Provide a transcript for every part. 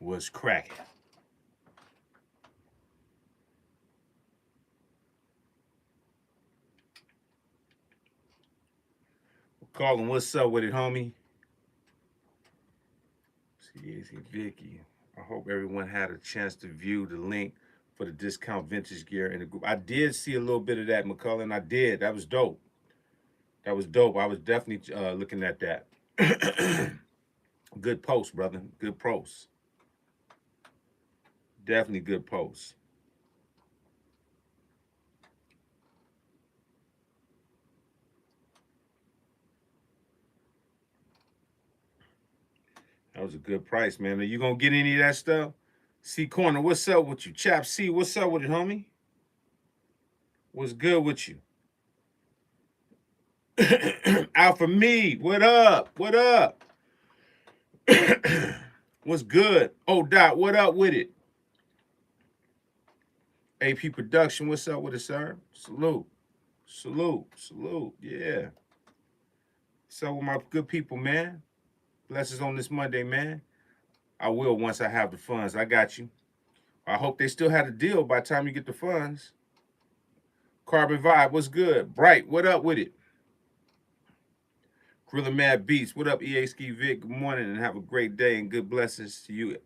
was cracking. Calling, what's up with it, homie? CAC Vicky. I hope everyone had a chance to view the link for the discount vintage gear in the group. I did see a little bit of that, McCullen. I did. That was dope. That was dope. I was definitely looking at that. Good post, brother. Good post. Definitely good post. That was a good price, man. Are you gonna get any of that stuff? C Corner, what's up with you? Chap C, what's up with it, homie? What's good with you? Alpha Me, what up? What up? What's good? Oh, Dot, what up with it? AP Production, what's up with it, sir? Salute. Salute. Salute. Yeah. What's up with my good people, man? Blessings on this Monday, man. I will once I have the funds. I got you. I hope they still have the deal by the time you get the funds. Carbon Vibe, what's good? Bright, what up with it? Gorilla Mad Beats, what up, EA Ski Vic? Good morning and have a great day and good blessings to you,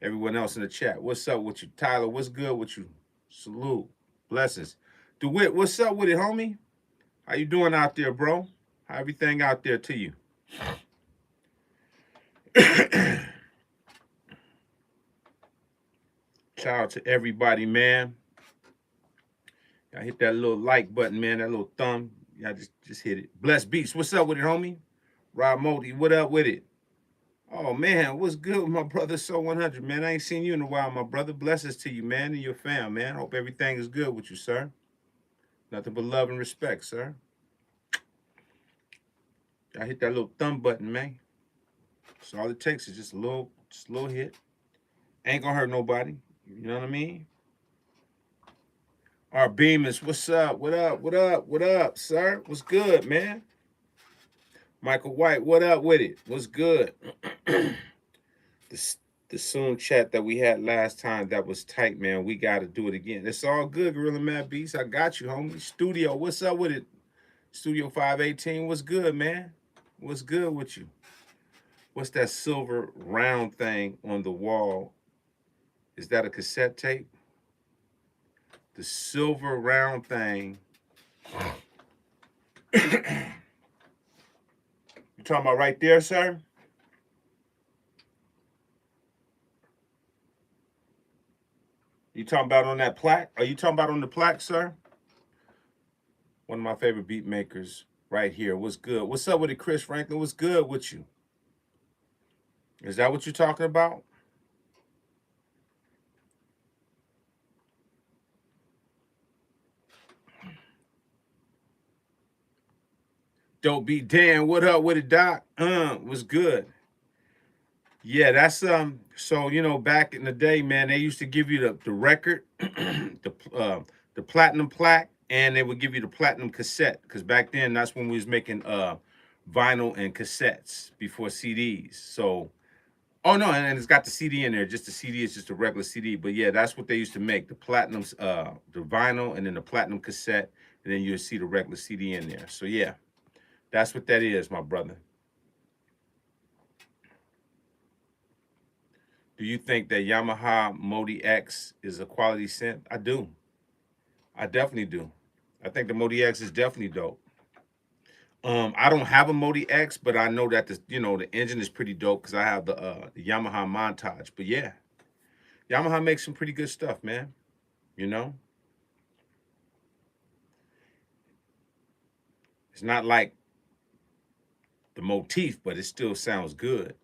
everyone else in the chat. What's up with you? Tyler, what's good with you? Salute. Blessings. DeWitt, what's up with it, homie? How you doing out there, bro? How everything out there to you? Shout out to everybody, man. I hit that little like button, man, that little thumb. Yeah, just hit it. Blessed Beats, what's up with it, homie? Rob Modi, what up with it? Oh, man, what's good with my brother, So 100, man? I ain't seen you in a while, my brother. Blessings to you, man, and your fam, man. Hope everything is good with you, sir. Nothing but love and respect, sir. I hit that little thumb button, man. So all it takes is just a little hit. Ain't gonna hurt nobody. You know what I mean? Our Beamers, what's up? What up? What up? What up, sir? What's good, man? Michael White, what up with it? What's good? The Zoom chat that we had last time, that was tight, man. We got to do it again. It's all good, Gorilla Mad Beast. I got you, homie. Studio, what's up with it? Studio 518, what's good, man? What's good with you? What's that silver round thing on the wall? Is that a cassette tape? The silver round thing. You talking about right there, sir? You talking about on that plaque? Are you talking about on the plaque, sir? One of my favorite beat makers right here. What's good? What's up with it, Chris Franklin? What's good with you? Is that what you're talking about? Don't be Dan. What up with it, Doc? What's good? Yeah, that's so you know, back in the day, man, they used to give you the record, the platinum plaque, and they would give you the platinum cassette, because back then that's when we was making vinyl and cassettes before CDs. So oh no, and it's got the CD in there. Just the CD is just a regular CD. But yeah, that's what they used to make. The platinums, the vinyl, and then the platinum cassette, and then you'll see the regular CD in there. So yeah, that's what that is, my brother. Do you think that Yamaha Modi X is a quality synth? I do. I definitely do. I think the Modi X is definitely dope. I don't have a Modi X, but I know that the engine is pretty dope because I have the Yamaha Montage. But yeah, Yamaha makes some pretty good stuff, man. You know, it's not like the motif, but it still sounds good.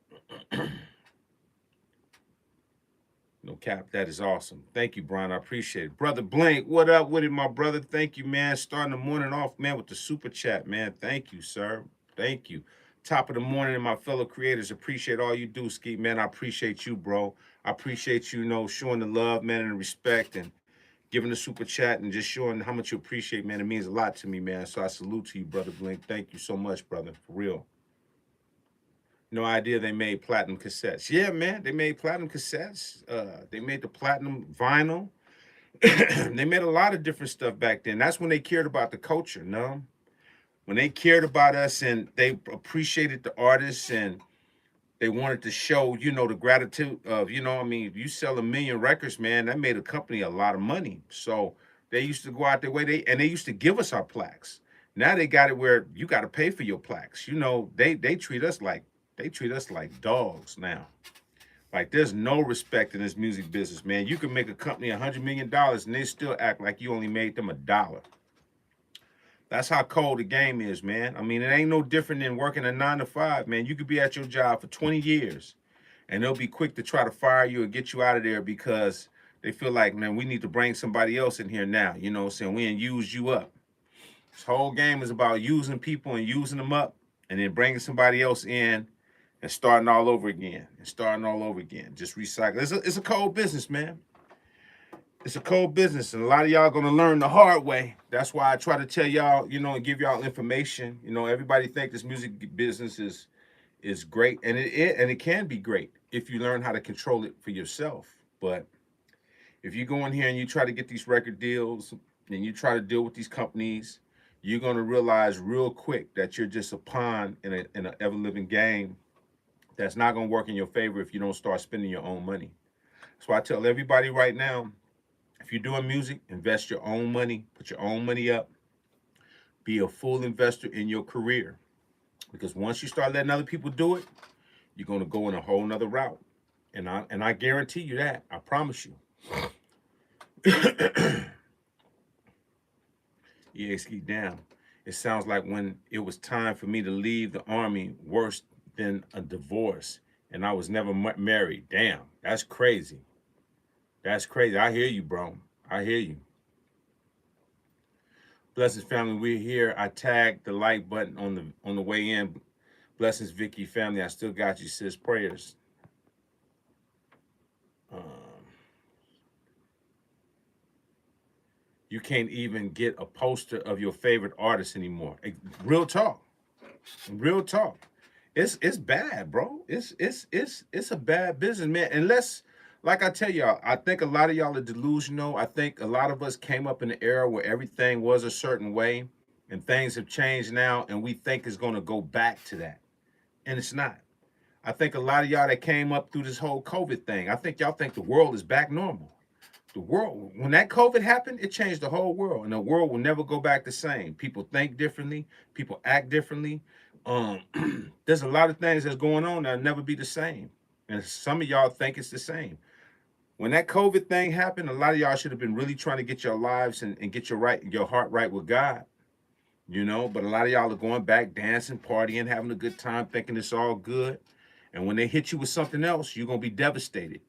No cap, that is awesome. Thank you, Brian. I appreciate it. Brother Blank, what up with it, my brother? Thank you, man. Starting the morning off, man, with the super chat, man. Thank you, sir. Thank you. Top of the morning, and my fellow creators, appreciate all you do, Skeet, man. I appreciate you, bro. I appreciate you, showing the love, man, and the respect, and giving the super chat, and just showing how much you appreciate, man. It means a lot to me, man. So I salute to you, Brother Blink. Thank you so much, brother, for real. No idea they made platinum cassettes. Yeah, man, they made platinum cassettes. They made the platinum vinyl. They made a lot of different stuff back then. That's when they cared about the culture, no? When they cared about us and they appreciated the artists and they wanted to show, the gratitude of, I mean, if you sell 1 million records, man, that made a company a lot of money. So they used to go out their way, they used to give us our plaques. Now they got it where you got to pay for your plaques. They treat us like dogs now. Like there's no respect in this music business, man. You can make a company $100 million and they still act like you only made them $1. That's how cold the game is, man. I mean, it ain't no different than working a 9 to 5, man. You could be at your job for 20 years and they'll be quick to try to fire you or get you out of there because they feel like, man, we need to bring somebody else in here now. You know what I'm saying? We ain't use you up. This whole game is about using people and using them up and then bringing somebody else in and starting all over again Just recycle. It's a cold business, man. It's a cold business, and a lot of y'all gonna learn the hard way. That's why I try to tell y'all, and give y'all information. Everybody think this music business is great, and it can be great if you learn how to control it for yourself. But if you go in here and you try to get these record deals and you try to deal with these companies, you're gonna realize real quick that you're just a pawn in an ever living game that's not gonna work in your favor if you don't start spending your own money. So I tell everybody right now, if you're doing music, invest your own money, put your own money up, be a full investor in your career. Because once you start letting other people do it, you're gonna go in a whole nother route. And I guarantee you that. I promise you. Yeah, ski down. It sounds like when it was time for me to leave the army, worse than a divorce, and I was never married. Damn, that's crazy. That's crazy. I hear you, bro. I hear you. Blessings, family. We're here. I tagged the like button on the way in. Blessings, Vicky, family. I still got you, sis. Prayers. You can't even get a poster of your favorite artist anymore. Real talk. Real talk. It's bad, bro. It's a bad business, man. Unless, like I tell y'all, I think a lot of y'all are delusional. I think a lot of us came up in an era where everything was a certain way and things have changed now and we think it's going to go back to that. And it's not. I think a lot of y'all that came up through this whole COVID thing, I think y'all think the world is back normal. The world, when that COVID happened, it changed the whole world, and the world will never go back the same. People think differently, people act differently. There's a lot of things that's going on that'll never be the same, and some of y'all think it's the same. When that COVID thing happened, a lot of y'all should have been really trying to get your lives and get your heart right with God, But a lot of y'all are going back, dancing, partying, having a good time, thinking it's all good. And when they hit you with something else, you're gonna be devastated.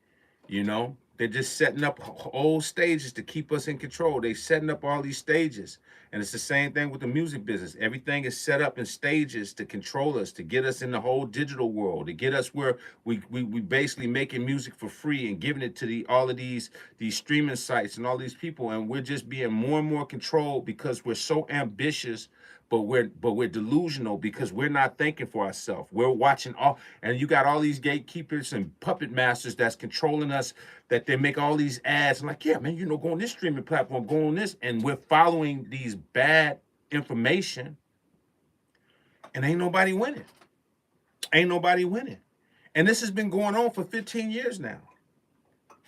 They're just setting up old stages to keep us in control. They're setting up all these stages. And it's the same thing with the music business. Everything is set up in stages to control us, to get us in the whole digital world, to get us where we basically making music for free and giving it to all of these streaming sites and all these people. And we're just being more and more controlled because we're so ambitious, but we're delusional because we're not thinking for ourselves. We're watching and you got all these gatekeepers and puppet masters that's controlling us, that they make all these ads. I'm like, yeah, man, go on this streaming platform, go on this, and we're following these bad information, and ain't nobody winning. Ain't nobody winning. And this has been going on for 15 years now.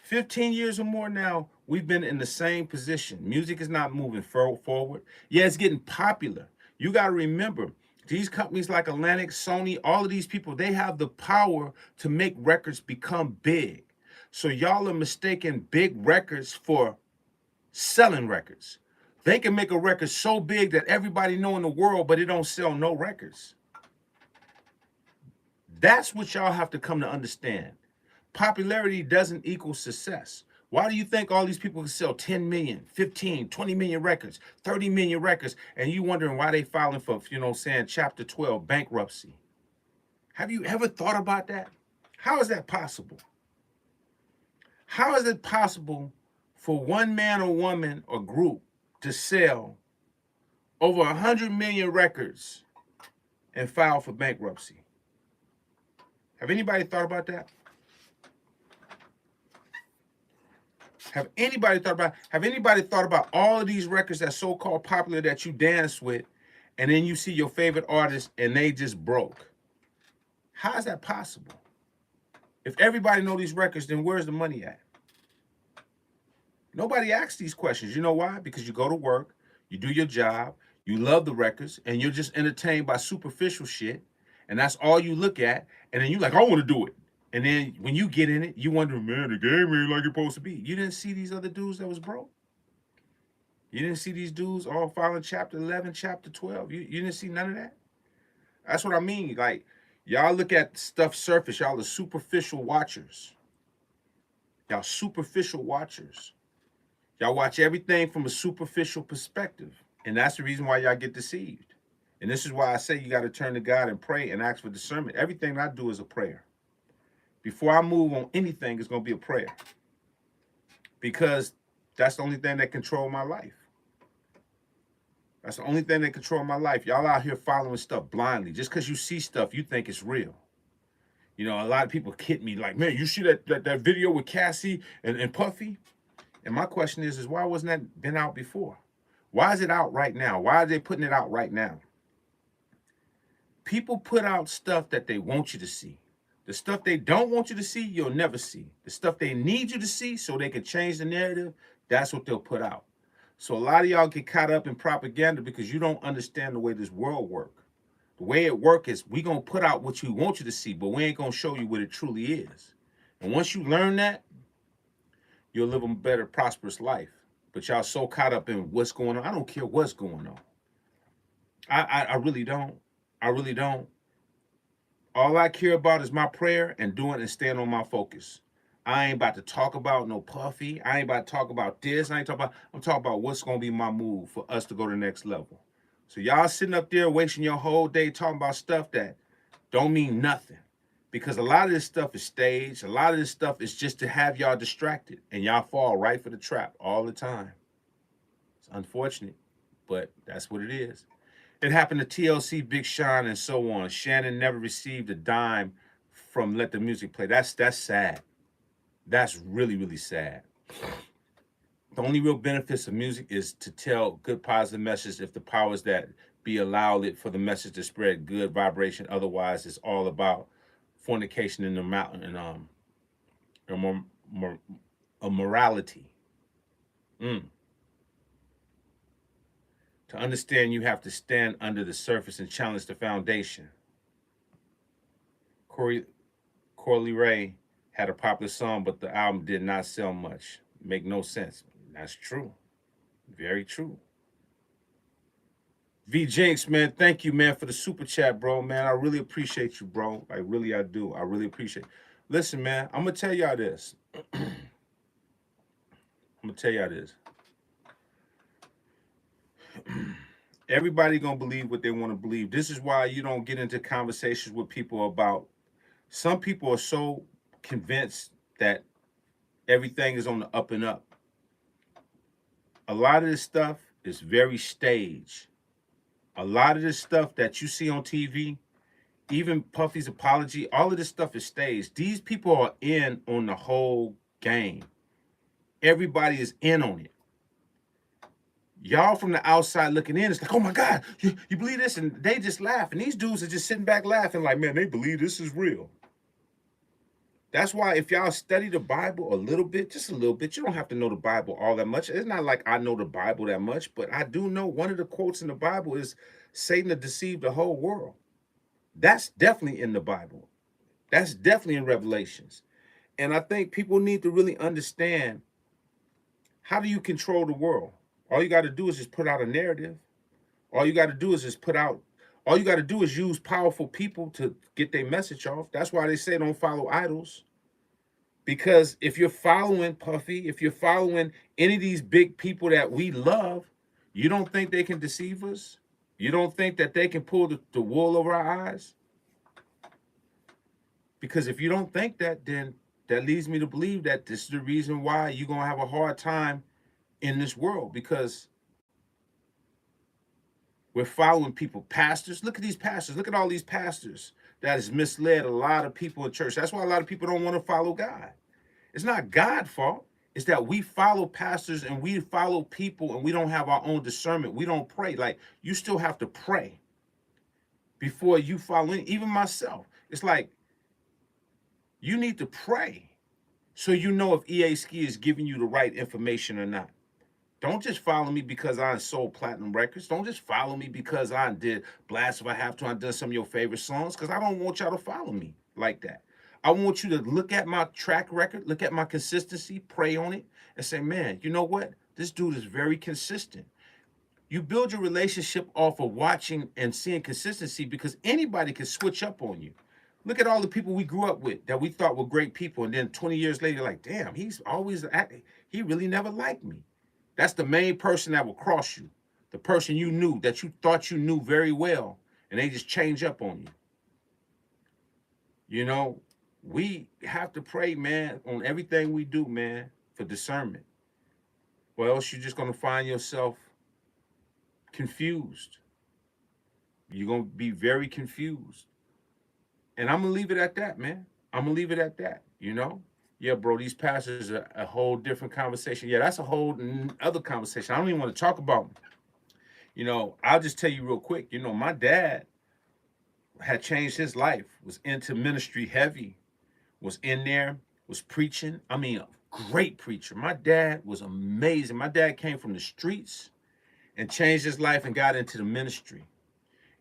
15 years or more now, we've been in the same position. Music is not moving forward. Yeah, it's getting popular. You got to remember, these companies like Atlantic, Sony, all of these people, they have the power to make records become big. So y'all are mistaking big records for selling records. They can make a record so big that everybody know in the world, but it don't sell no records. That's what y'all have to come to understand. Popularity doesn't equal success. Why do you think all these people can sell 10 million, 15, 20 million records, 30 million records, and you wondering why they filing for, chapter 12, bankruptcy? Have you ever thought about that? How is that possible? How is it possible for one man or woman or group to sell over 100 million records and file for bankruptcy? Have anybody thought about that? Have anybody thought about all of these records that's so-called popular that you dance with, and then you see your favorite artist and they just broke? How is that possible? If everybody know these records, then where's the money at? Nobody asks these questions. You know why? Because you go to work, you do your job, you love the records, and you're just entertained by superficial shit, and that's all you look at, and then you like, I want to do it. And then when you get in it, you wonder, man, the game ain't like it's supposed to be. You didn't see these other dudes that was broke. You didn't see these dudes all following chapter 11, chapter 12. You didn't see none of that? That's what I mean. Like, y'all look at stuff surface. Y'all are superficial watchers. Y'all superficial watchers. Y'all watch everything from a superficial perspective. And that's the reason why y'all get deceived. And this is why I say you got to turn to God and pray and ask for discernment. Everything I do is a prayer. Before I move on anything, it's going to be a prayer. Because that's the only thing that controls my life. That's the only thing that controls my life. Y'all out here following stuff blindly. Just because you see stuff, you think it's real. You know, a lot of people kid me like, man, you see that video with Cassie and Puffy? And my question is why wasn't that been out before? Why is it out right now? Why are they putting it out right now? People put out stuff that they want you to see. The stuff they don't want you to see, you'll never see. The stuff they need you to see so they can change the narrative, that's what they'll put out. So a lot of y'all get caught up in propaganda because you don't understand the way this world works. The way it works is we going to put out what we want you to see, but we ain't going to show you what it truly is. And once you learn that, you'll live a better, prosperous life. But y'all so caught up in what's going on. I don't care what's going on. I really don't. I really don't. All I care about is my prayer and doing and staying on my focus. I ain't about to talk about no Puffy. I ain't about to talk about this. I'm talking about what's going to be my move for us to go to the next level. So y'all sitting up there wasting your whole day talking about stuff that don't mean nothing. Because a lot of this stuff is staged. A lot of this stuff is just to have y'all distracted. And y'all fall right for the trap all the time. It's unfortunate, but that's what it is. It happened to TLC, Big Sean, and so on. Shannon never received a dime from Let the Music Play. That's sad. That's really, really sad. The only real benefits of music is to tell good, positive messages if the powers that be allow it for the message to spread good vibration. Otherwise, it's all about fornication and morality. To understand, you have to stand under the surface and challenge the foundation. Corey Ray had a popular song, but the album did not sell much. Make no sense. That's true. Very true. V Jinx, man, thank you, man, for the super chat, bro, man. I really appreciate you, bro. Like, really, I do. I really appreciate it. Listen, man, I'm going to tell y'all this. Everybody going to believe what they want to believe. This is why you don't get into conversations with people about, some people are so convinced that everything is on the up and up. A lot of this stuff is very staged. A lot of this stuff that you see on TV, even Puffy's apology, all of this stuff is staged. These people are in on the whole game. Everybody is in on it. Y'all from the outside looking in, it's like, oh my God, you believe this? And they just laugh. And these dudes are just sitting back laughing like, man, they believe this is real. That's why if y'all study the Bible a little bit, just a little bit, you don't have to know the Bible all that much. It's not like I know the Bible that much, but I do know one of the quotes in the Bible is Satan to deceive the whole world. That's definitely in the Bible. That's definitely in Revelations. And I think people need to really understand, how do you control the world? All you got to do is just put out a narrative. All you got to do is use powerful people to get their message off. That's why they say don't follow idols. Because if you're following Puffy, if you're following any of these big people that we love, you don't think they can deceive us? You don't think that they can pull the wool over our eyes? Because if you don't think that, then that leads me to believe that this is the reason why you're going to have a hard time in this world, because we're following people. Pastors, look at these pastors. Look at all these pastors that has misled a lot of people in church. That's why a lot of people don't want to follow God. It's not God's fault. It's that we follow pastors and we follow people and we don't have our own discernment. We don't pray. Like, you still have to pray before you follow in. Even myself. It's like, you need to pray so you know if EA Ski is giving you the right information or not. Don't just follow me because I sold platinum records. Don't just follow me because I did Blast If I Have To. I done some of your favorite songs, because I don't want y'all to follow me like that. I want you to look at my track record, look at my consistency, pray on it, and say, man, you know what? This dude is very consistent. You build your relationship off of watching and seeing consistency, because anybody can switch up on you. Look at all the people we grew up with that we thought were great people, and then 20 years later, like, damn, he's always acting. He really never liked me. That's the main person that will cross you. The person you knew, that you thought you knew very well, and they just change up on you. You know, we have to pray, man, on everything we do, man, for discernment. Or else you're just going to find yourself confused. You're going to be very confused. And I'm going to leave it at that, man. I'm going to leave it at that, you know? Yeah, bro, these pastors are a whole different conversation. Yeah, that's a whole other conversation. I don't even want to talk about them. You know, I'll just tell you real quick. You know, my dad had changed his life, was into ministry heavy, was in there, was preaching. I mean, a great preacher. My dad was amazing. My dad came from the streets and changed his life and got into the ministry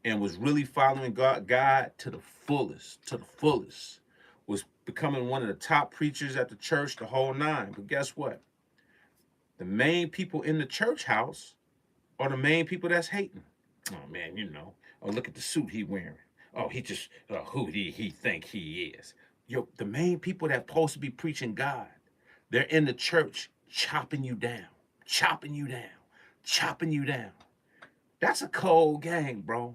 and was really following God to the fullest. Was becoming one of the top preachers at the church, the whole nine. But guess what? The main people in the church house are the main people that's hating. Oh man, you know. Oh, look at the suit he wearing. Oh, he just who he think he is. Yo, the main people that supposed to be preaching God, they're in the church chopping you down, chopping you down, chopping you down. That's a cold game, bro.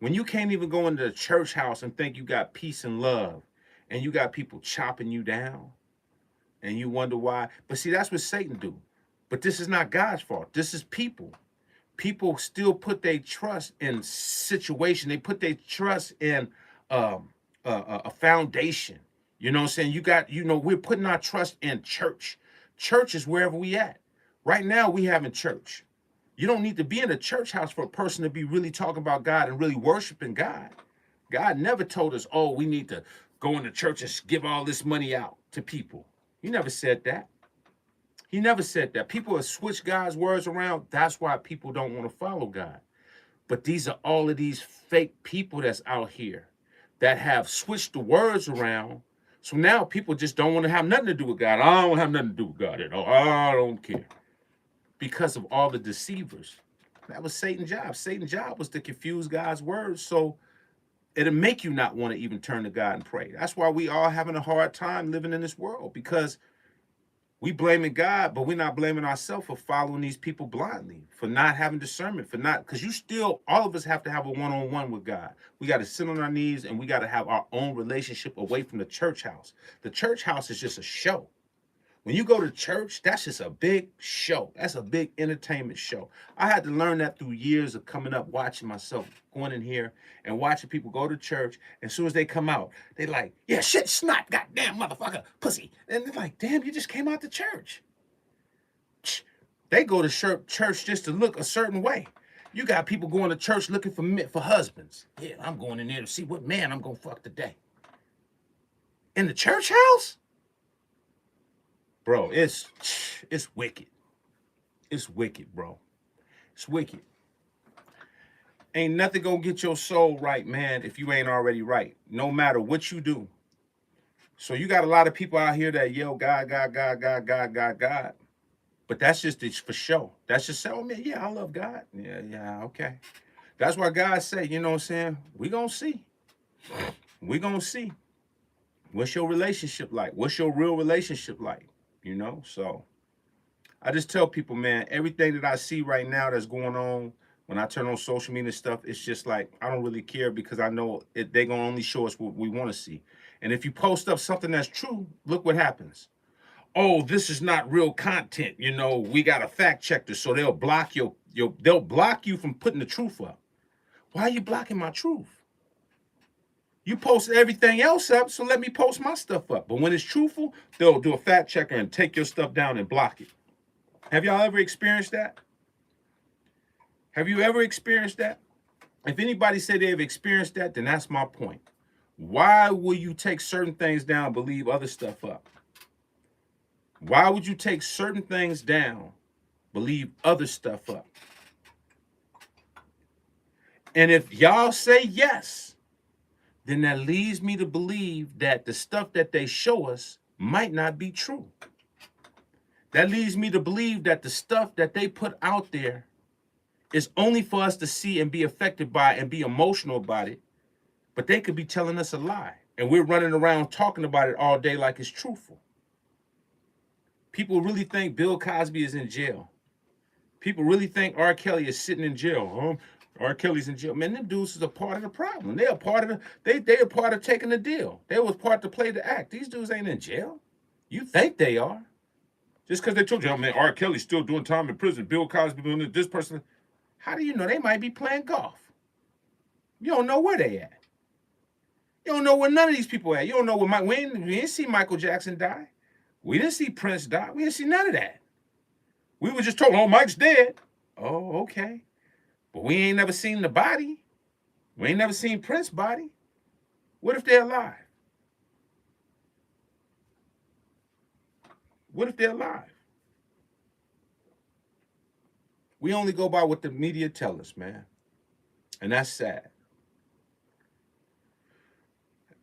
When you can't even go into the church house and think you got peace and love, and you got people chopping you down, and you wonder why. But see, that's what Satan do. But this is not God's fault. This is people. People still put their trust in situation. They put their trust in a foundation. You know what I'm saying? We're putting our trust in church. Church is wherever we at. Right now, we having church. You don't need to be in a church house for a person to be really talking about God and really worshiping God. God never told us, oh, we need to go into church and give all this money out to people. He never said that. He never said that. People have switched God's words around. That's why people don't want to follow God. But these are all of these fake people that's out here that have switched the words around. So now people just don't want to have nothing to do with God. I don't have nothing to do with God at all. I don't care. Because of all the deceivers. That was Satan's job. Satan's job was to confuse God's words. So it'll make you not want to even turn to God and pray. That's why we all having a hard time living in this world, because we blaming God, but we're not blaming ourselves for following these people blindly, for not having discernment, because all of us have to have a one-on-one with God. We got to sit on our knees and we got to have our own relationship away from the church house. The church house is just a show. When you go to church, that's just a big show. That's a big entertainment show. I had to learn that through years of coming up, watching myself, going in here and watching people go to church. And as soon as they come out, they like, yeah, shit, snot, goddamn motherfucker, pussy. And they're like, damn, you just came out to church. They go to church just to look a certain way. You got people going to church looking for husbands. Yeah, I'm going in there to see what man I'm going to fuck today. In the church house? Bro, it's wicked. It's wicked, bro. It's wicked. Ain't nothing gonna get your soul right, man, if you ain't already right, no matter what you do. So you got a lot of people out here that yell God, God, God, God, God, God, God. But that's just for show. That's just saying, oh man, yeah, I love God. Yeah, okay. That's why God say, you know what I'm saying? We gonna see. We gonna see. What's your relationship like? What's your real relationship like? You know, so I just tell people, man, everything that I see right now that's going on, when I turn on social media stuff, it's just like, I don't really care, because I know they're going to only show us what we want to see. And if you post up something that's true, look what happens. Oh, this is not real content. You know, we got to fact check this. So they'll block they'll block you from putting the truth up. Why are you blocking my truth? You post everything else up, so let me post my stuff up. But when it's truthful, they'll do a fact checker and take your stuff down and block it. Have y'all ever experienced that? Have you ever experienced that? If anybody say they've experienced that, then that's my point. Why will you take certain things down and believe other stuff up? Why would you take certain things down, believe other stuff up? And if y'all say yes, then that leads me to believe that the stuff that they show us might not be true. That leads me to believe that the stuff that they put out there is only for us to see and be affected by and be emotional about it, but they could be telling us a lie. And we're running around talking about it all day like it's truthful. People really think Bill Cosby is in jail. People really think R. Kelly is sitting in jail. R. Kelly's in jail. Man, them dudes is a part of the problem. They are part of they are part of taking the deal. They was part to play the act. These dudes ain't in jail. You think they are. Just because they told you, oh man, R. Kelly's still doing time in prison. Bill Cosby doing this person. How do you know? They might be playing golf. You don't know where they at. You don't know where none of these people at. You don't know where we didn't see Michael Jackson die. We didn't see Prince die. We didn't see none of that. We were just told, oh, Mike's dead. Oh, okay. But we ain't never seen the body. We ain't never seen Prince's body. What if they're alive? What if they're alive? We only go by what the media tell us, man. And that's sad.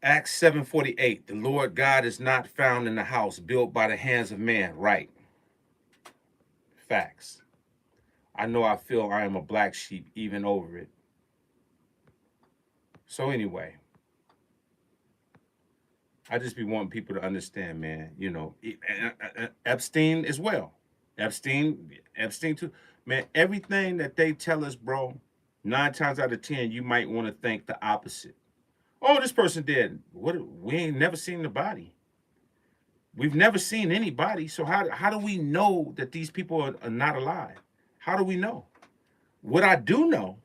Acts 7:48, the Lord God is not found in the house built by the hands of man. Right. Facts. I know I feel I am a black sheep even over it. So anyway, I just be wanting people to understand, man, you know, Epstein as well. Epstein too. Man, everything that they tell us, bro, 9 times out of 10, you might want to think the opposite. Oh, this person did. We ain't never seen the body. We've never seen anybody. So how do we know that these people are not alive? How do we know? What I do know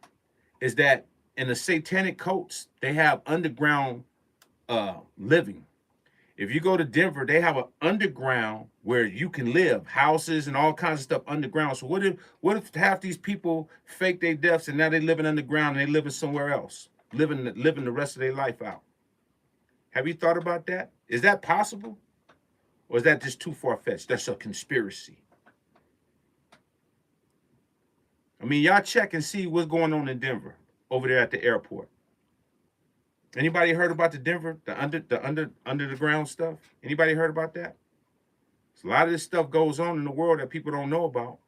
is that in the satanic cults, they have underground living. If you go to Denver, they have an underground where you can live, houses and all kinds of stuff underground. So what if half these people fake their deaths and now they living underground and they living somewhere else, living the rest of their life out? Have you thought about that? Is that possible? Or is that just too far-fetched? That's a conspiracy. I mean, y'all check and see what's going on in Denver over there at the airport. Anybody heard about the Denver, the under the ground stuff? Anybody heard about that? So a lot of this stuff goes on in the world that people don't know about.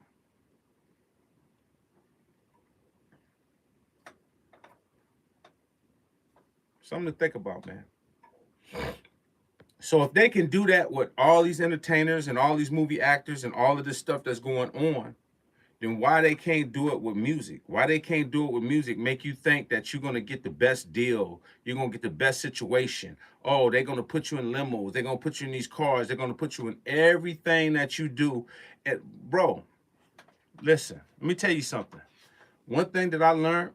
Something to think about, man. So if they can do that with all these entertainers and all these movie actors and all of this stuff that's going on, then why they can't do it with music? Why they can't do it with music? Make you think that you're going to get the best deal. You're going to get the best situation. Oh, they're going to put you in limos. They're going to put you in these cars. They're going to put you in everything that you do. And bro, listen, let me tell you something. One thing that I learned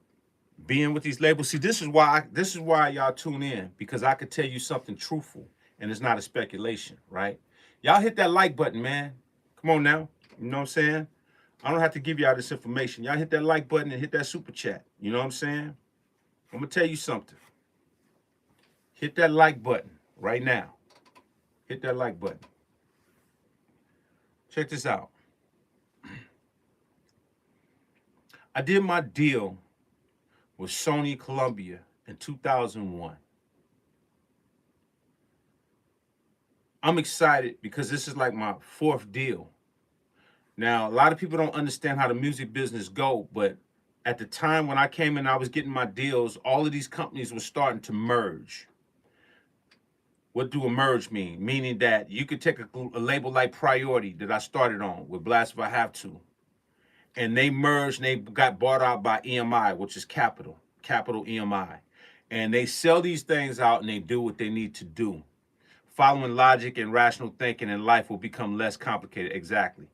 being with these labels, see, this is why y'all tune in, because I could tell you something truthful and it's not a speculation, right? Y'all hit that like button, man. Come on now. You know what I'm saying? I don't have to give y'all this information. Y'all hit that like button and hit that super chat. You know what I'm saying? I'm going to tell you something. Hit that like button right now. Hit that like button. Check this out. I did my deal with Sony Columbia in 2001. I'm excited because this is like my 4th deal. Now, a lot of people don't understand how the music business go, but at the time when I came in, I was getting my deals, all of these companies were starting to merge. What do a merge mean? Meaning that you could take a label like Priority that I started on with Blast If I Have To, and they merged and they got bought out by EMI, which is Capital EMI. And they sell these things out and they do what they need to do. Following logic and rational thinking in life will become less complicated. Exactly.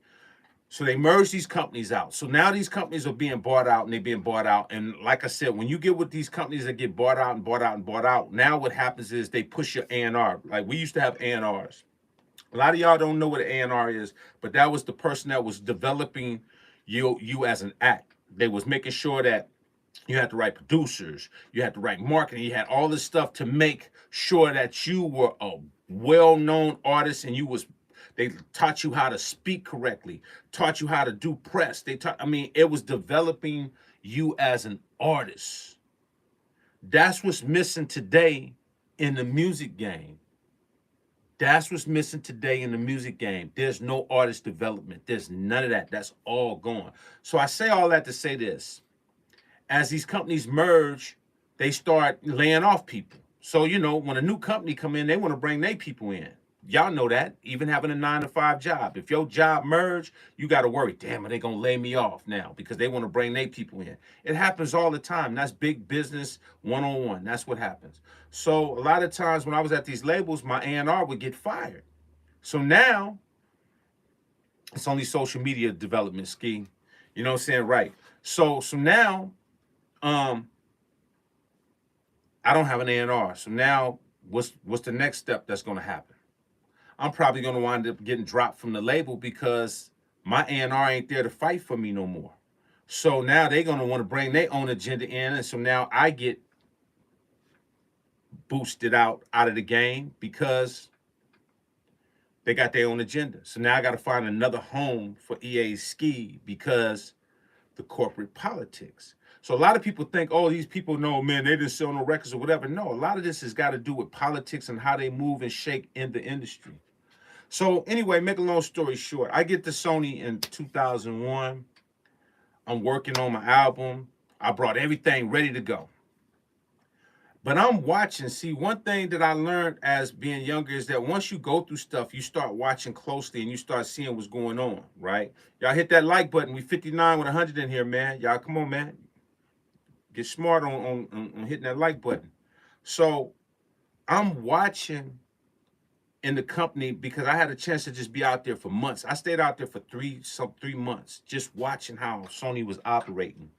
So they merged these companies out. So now these companies are being bought out and they're being bought out. And like I said, when you get with these companies that get bought out and bought out and bought out, now what happens is they push your A&R. Like we used to have A&Rs. A lot of y'all don't know what an A&R is, but that was the person that was developing you as an act. They was making sure that you had the right producers, you had the right marketing, you had all this stuff to make sure that you were a well-known artist and you was they taught you how to speak correctly, taught you how to do press. It was developing you as an artist. That's what's missing today in the music game. That's what's missing today in the music game. There's no artist development. There's none of that. That's all gone. So I say all that to say this. As these companies merge, they start laying off people. So, when a new company come in, they want to bring their people in. Y'all know that, even having a 9-to-5 job. If your job merge, you got to worry, damn, are they going to lay me off now? Because they want to bring their people in. It happens all the time. That's big business one-on-one. That's what happens. So a lot of times when I was at these labels, my A&R would get fired. So now, it's only social media development, Ski. You know what I'm saying? Right. So now, I don't have an A&R. So now what's the next step that's going to happen? I'm probably going to wind up getting dropped from the label because my A&R ain't there to fight for me no more. So now they're going to want to bring their own agenda in. And so now I get boosted out of the game because they got their own agenda. So now I got to find another home for EA Ski because the corporate politics. So a lot of people think, oh, these people know, man, they didn't sell no records or whatever. No, a lot of this has got to do with politics and how they move and shake in the industry. So anyway, make a long story short, I get to Sony in 2001. I'm working on my album. I brought everything ready to go. But I'm watching. See, one thing that I learned as being younger is that once you go through stuff, you start watching closely and you start seeing what's going on, right? Y'all hit that like button. We 59 with 100 in here, man. Y'all, come on, man. Get smart on hitting that like button. So I'm watching in the company because I had a chance to just be out there for months. I stayed out there for 3 months just watching how Sony was operating.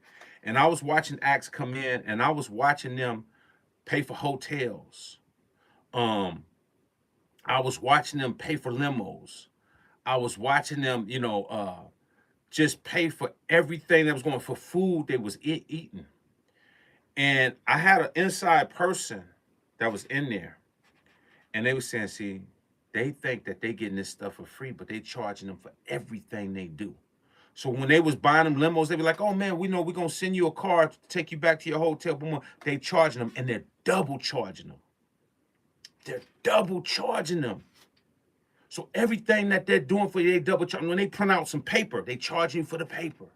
And I was watching acts come in and I was watching them pay for hotels. I was watching them pay for limos. I was watching them, just pay for everything that was going for food they was eating. And I had an inside person that was in there. And they were saying, see, they think that they getting this stuff for free, but they charging them for everything they do. So when they was buying them limos, they be like, oh, man, we know we're going to send you a car to take you back to your hotel. Boom. They charging them, and they're double charging them. They're double charging them. So everything that they're doing for you, they double charging. When they print out some paper, they charge you for the paper.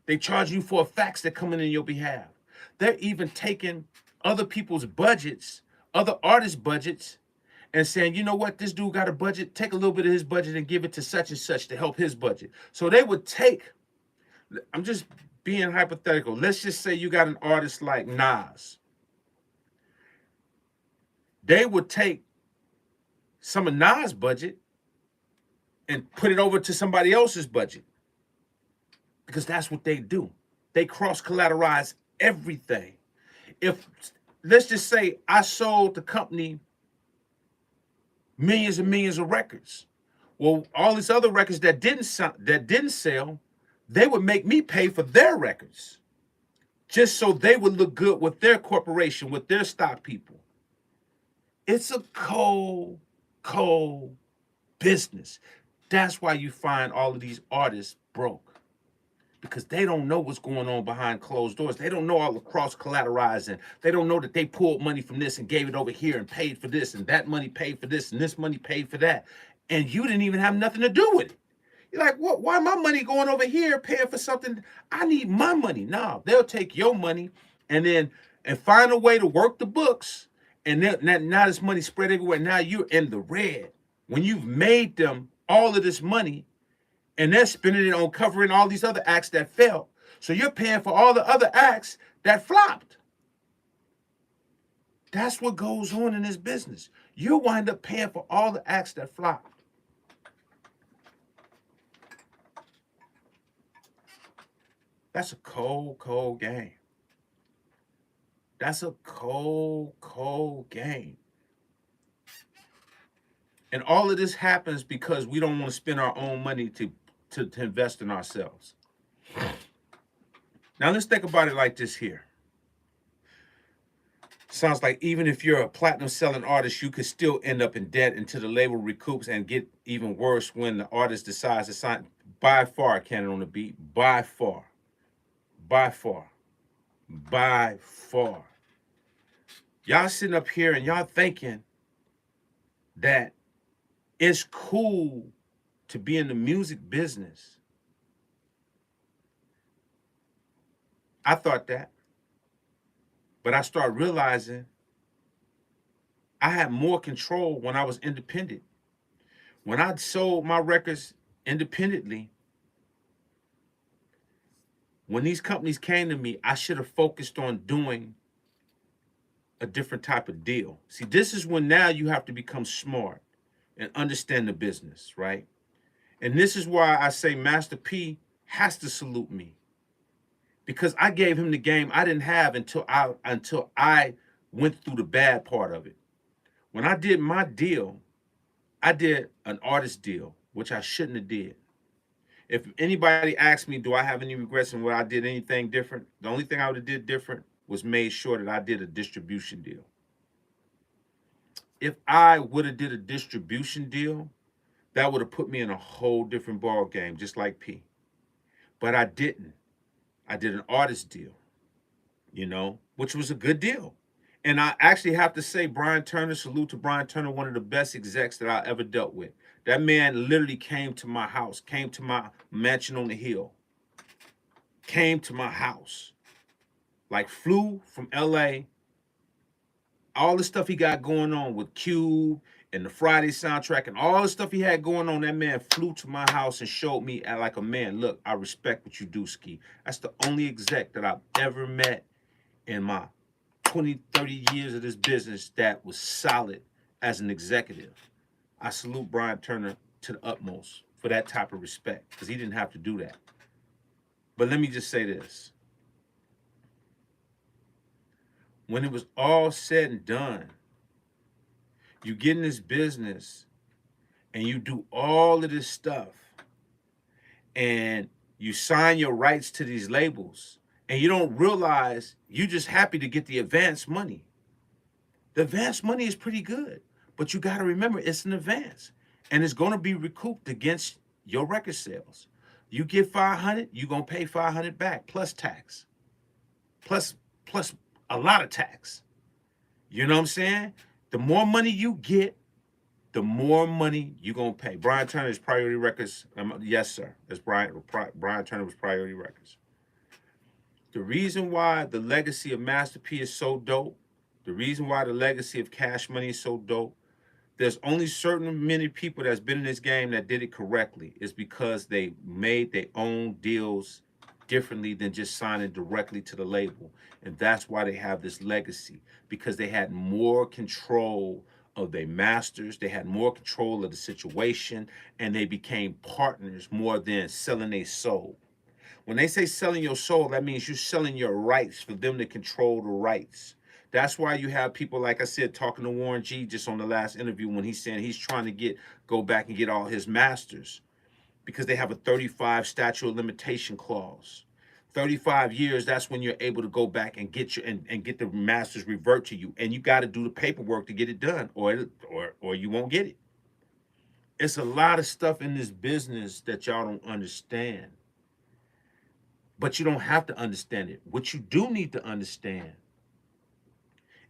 They charge you for a fax that coming in your behalf. They're even taking other people's budgets, other artists' budgets, and saying, you know what, this dude got a budget, take a little bit of his budget and give it to such and such to help his budget. So they would take, I'm just being hypothetical. Let's just say you got an artist like Nas. They would take some of Nas' budget and put it over to somebody else's budget because that's what they do. They cross-collateralize everything. If, let's just say I sold the company millions and millions of records. Well, all these other records that didn't sell, they would make me pay for their records just so they would look good with their corporation, with their stock people. It's a cold business. That's why you find all of these artists broke, because they don't know what's going on behind closed doors. They don't know all the cross-collateralizing. They don't know that they pulled money from this and gave it over here and paid for this, and that money paid for this, and this money paid for that. And you didn't even have nothing to do with it. You're like, what? Why my money going over here paying for something? I need my money. No, they'll take your money and find a way to work the books. And now this money spread everywhere. Now you're in the red. When you've made them all of this money, and they're spending it on covering all these other acts that failed. So you're paying for all the other acts that flopped. That's what goes on in this business. You wind up paying for all the acts that flopped. That's a cold, cold game. That's a cold, cold game. And all of this happens because we don't want to spend our own money to invest in ourselves. Now let's think about it like this here. Sounds like even if you're a platinum selling artist, you could still end up in debt until the label recoups, and get even worse when the artist decides to sign. By far, Cannon on the Beat, by far, by far, by far. Y'all sitting up here and y'all thinking that it's cool to be in the music business. I thought that. But I started realizing I had more control when I was independent. When I sold my records independently, when these companies came to me, I should have focused on doing a different type of deal. See, this is when now you have to become smart and understand the business, right? And this is why I say Master P has to salute me, because I gave him the game I didn't have until I went through the bad part of it. When I did my deal, I did an artist deal, which I shouldn't have did. If anybody asks me, do I have any regrets in where I did anything different? The only thing I would have did different was made sure that I did a distribution deal. If I would have did a distribution deal, that would have put me in a whole different ball game, just like P. But I didn't. I did an artist deal, which was a good deal. And I actually have to say, Brian Turner, salute to Brian Turner, one of the best execs that I ever dealt with. That man literally came to my house, came to my mansion on the hill, came to my house, like flew from LA. All the stuff he got going on with Cube and the Friday soundtrack and all the stuff he had going on, that man flew to my house and showed me like a man, look, I respect what you do, Ski. That's the only exec that I've ever met in my 20, 30 years of this business that was solid as an executive. I salute Brian Turner to the utmost for that type of respect, because he didn't have to do that. But let me just say this. When it was all said and done, you get in this business and you do all of this stuff and you sign your rights to these labels, and you don't realize you're just happy to get the advance money. The advance money is pretty good, but you got to remember it's an advance, and it's going to be recouped against your record sales. You get 500, you're going to pay 500 back plus tax, plus a lot of tax. You know what I'm saying? The more money you get, the more money you're going to pay. Brian Turner is Priority Records. Yes, sir. That's Brian Turner was Priority Records. The reason why the legacy of Master P is so dope, the reason why the legacy of Cash Money is so dope, there's only certain many people that's been in this game that did it correctly. It's because they made their own deals differently than just signing directly to the label. And that's why they have this legacy, because they had more control of their masters, they had more control of the situation, and they became partners more than selling their soul. When they say selling your soul, that means you're selling your rights for them to control the rights. That's why you have people, like I said, talking to Warren G just on the last interview when he's saying he's trying to go back and get all his masters, because they have a 35 statute of limitation clause. 35 years, that's when you're able to go back and get and get the masters revert to you. And you got to do the paperwork to get it done, or you won't get it. It's a lot of stuff in this business that y'all don't understand. But you don't have to understand it. What you do need to understand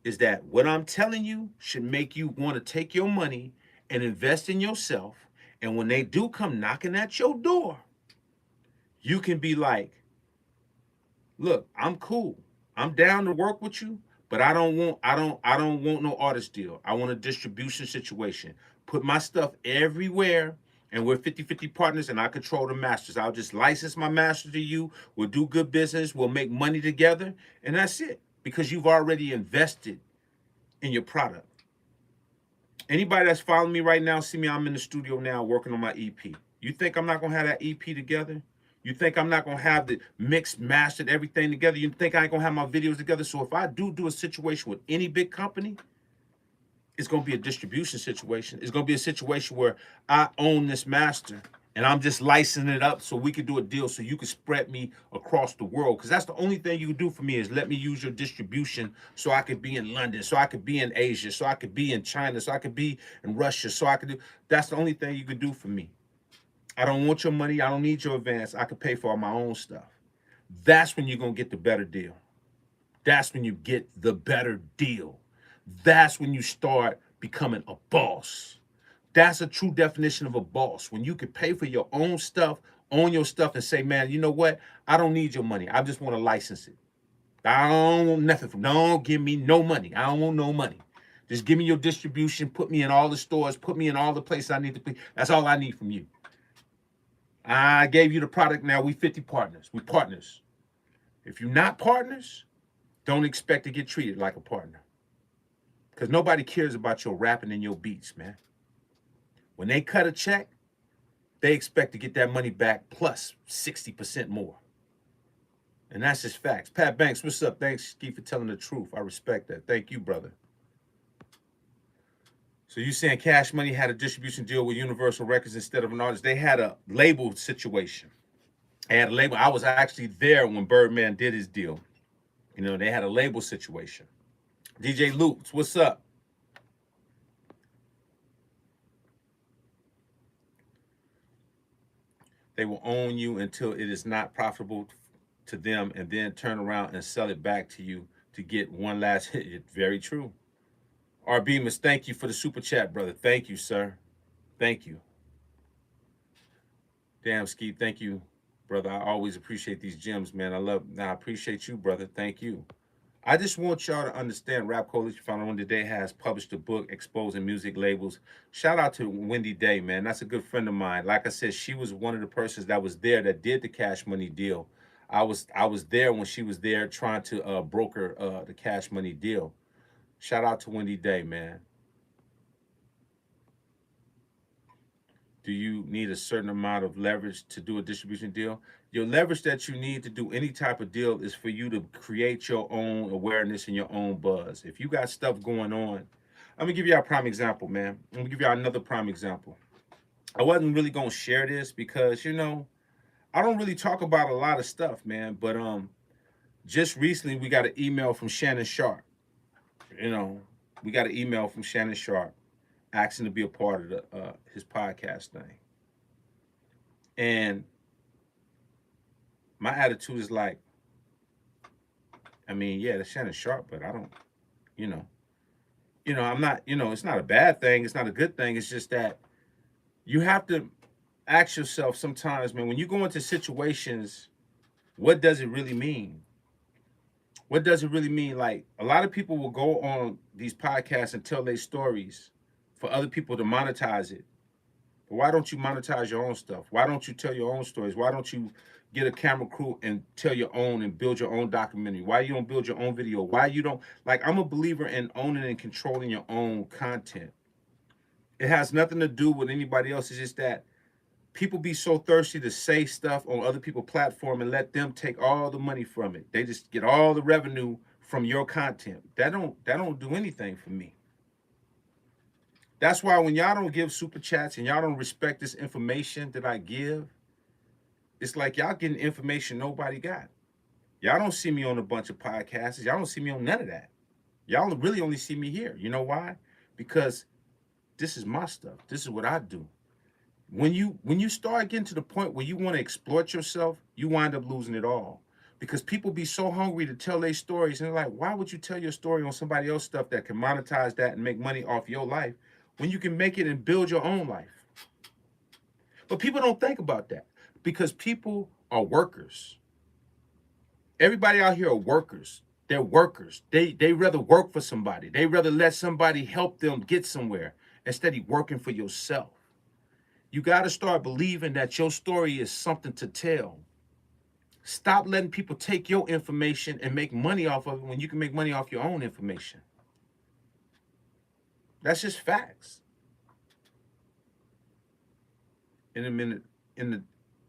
is that what I'm telling you should make you want to take your money and invest in yourself. And when they do come knocking at your door, you can be like, look, I'm cool. I'm down to work with you, but I don't want no artist deal. I want a distribution situation. Put my stuff everywhere, and we're 50-50 partners, and I control the masters. I'll just license my master to you. We'll do good business. We'll make money together, and that's it, because you've already invested in your product. Anybody that's following me right now, see me, I'm in the studio now working on my EP. You think I'm not going to have that EP together? You think I'm not gonna have the mixed, mastered everything together? You think I ain't gonna have my videos together? So if I do a situation with any big company, it's gonna be a distribution situation. It's gonna be a situation where I own this master and I'm just licensing it up so we could do a deal so you can spread me across the world. Because that's the only thing you can do for me is let me use your distribution so I could be in London, so I could be in Asia, so I could be in China, so I could be in Russia, so I could do. That's the only thing you could do for me. I don't want your money. I don't need your advance. I could pay for all my own stuff. That's when you're gonna get the better deal. That's when you get the better deal. That's when you start becoming a boss. That's a true definition of a boss. When you can pay for your own stuff, own your stuff, and say, man, you know what? I don't need your money. I just want to license it. I don't want nothing from. Don't give me no money. I don't want no money. Just give me your distribution. Put me in all the stores. Put me in all the places I need to be. That's all I need from you. I gave you the product. Now we 50 partners. We partners. If you're not partners, don't expect to get treated like a partner. Because nobody cares about your rapping and your beats, man. When they cut a check, they expect to get that money back plus 60% more. And that's just facts. Pat Banks, what's up? Thanks, Ski, for telling the truth. I respect that. Thank you, brother. So you saying Cash Money had a distribution deal with Universal Records instead of an artist? They had a label situation. They had a label. I was actually there when Birdman did his deal. You know, they had a label situation. DJ Loops, what's up? They will own you until it is not profitable to them and then turn around and sell it back to you to get one last hit. Very true. R. Bemis, thank you for the super chat, brother. Thank you, sir. Thank you. Damn, Ski, thank you, brother. I always appreciate these gems, man. I appreciate you, brother. Thank you. I just want y'all to understand Rap Coalition Found One Today has published a book exposing music labels. Shout out to Wendy Day, man. That's a good friend of mine. Like I said, she was one of the persons that was there that did the Cash Money deal. I was there when she was there trying to broker the Cash Money deal. Shout out to Wendy Day, man. Do you need a certain amount of leverage to do a distribution deal? Your leverage that you need to do any type of deal is for you to create your own awareness and your own buzz. If you got stuff going on, let me give you a prime example, man. Let me give you another prime example. I wasn't really gonna share this because I don't really talk about a lot of stuff, man. But just recently we got an email from Shannon Sharp. We got an email from Shannon Sharp asking to be a part of his podcast thing. And my attitude is like, I mean, yeah, that's Shannon Sharp, but I don't, I'm not, it's not a bad thing. It's not a good thing. It's just that you have to ask yourself sometimes, man, when you go into situations, what does it really mean? What does it really mean? Like, a lot of people will go on these podcasts and tell their stories for other people to monetize it. But why don't you monetize your own stuff? Why don't you tell your own stories? Why don't you get a camera crew and tell your own and build your own documentary? Why you don't build your own video? Why you don't, like, I'm a believer in owning and controlling your own content. It has nothing to do with anybody else. It's just that people be so thirsty to say stuff on other people's platform and let them take all the money from it. They just get all the revenue from your content. That don't do anything for me. That's why when y'all don't give super chats and y'all don't respect this information that I give, it's like y'all getting information nobody got. Y'all don't see me on a bunch of podcasts. Y'all don't see me on none of that. Y'all really only see me here. You know why? Because this is my stuff. This is what I do. When you start getting to the point where you want to exploit yourself, you wind up losing it all. Because people be so hungry to tell their stories, and they're like, why would you tell your story on somebody else's stuff that can monetize that and make money off your life when you can make it and build your own life? But people don't think about that because people are workers. Everybody out here are workers. They're workers. They rather work for somebody. They rather let somebody help them get somewhere instead of working for yourself. You got to start believing that your story is something to tell. Stop letting people take your information and make money off of it when you can make money off your own information. That's just facts. In a minute,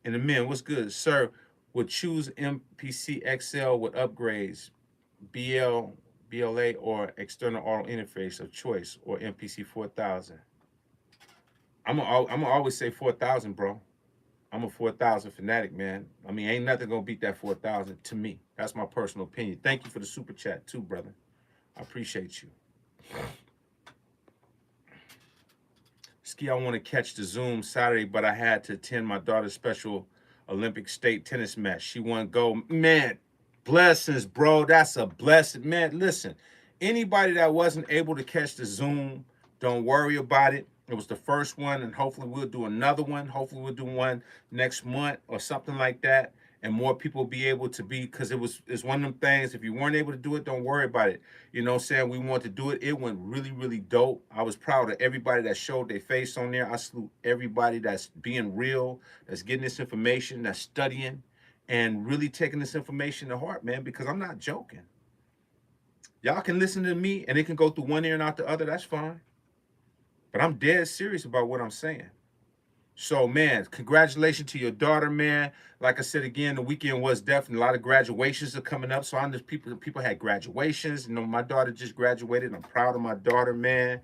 And the men, what's good? Sir, would choose MPC XL with upgrades, BL, BLA, or external auto interface of choice, or MPC 4000. I'm gonna always say 4000, bro. I'm a 4000 fanatic, man. I mean, ain't nothing gonna beat that 4000 to me. That's my personal opinion. Thank you for the super chat too, brother. I appreciate you. Ski, I want to catch the Zoom Saturday, but I had to attend my daughter's special Olympic state tennis match. She won gold. Man, blessings, bro. That's a blessing. Man, listen, anybody that wasn't able to catch the Zoom, don't worry about it. It was the first one, and hopefully we'll do another one. Hopefully we'll do one next month or something like that, and more people will be able to be, because it's one of them things. If you weren't able to do it, don't worry about it. You know what I'm saying? We want to do it. It went really, really dope. I was proud of everybody that showed their face on there. I salute everybody that's being real, that's getting this information, that's studying, and really taking this information to heart, man, because I'm not joking. Y'all can listen to me and it can go through one ear and out the other. That's fine. But I'm dead serious about what I'm saying. So, man, congratulations to your daughter, man. Like I said again, the weekend was definitely a lot of graduations are coming up. So I'm just people had graduations. You know, my daughter just graduated. I'm proud of my daughter, man.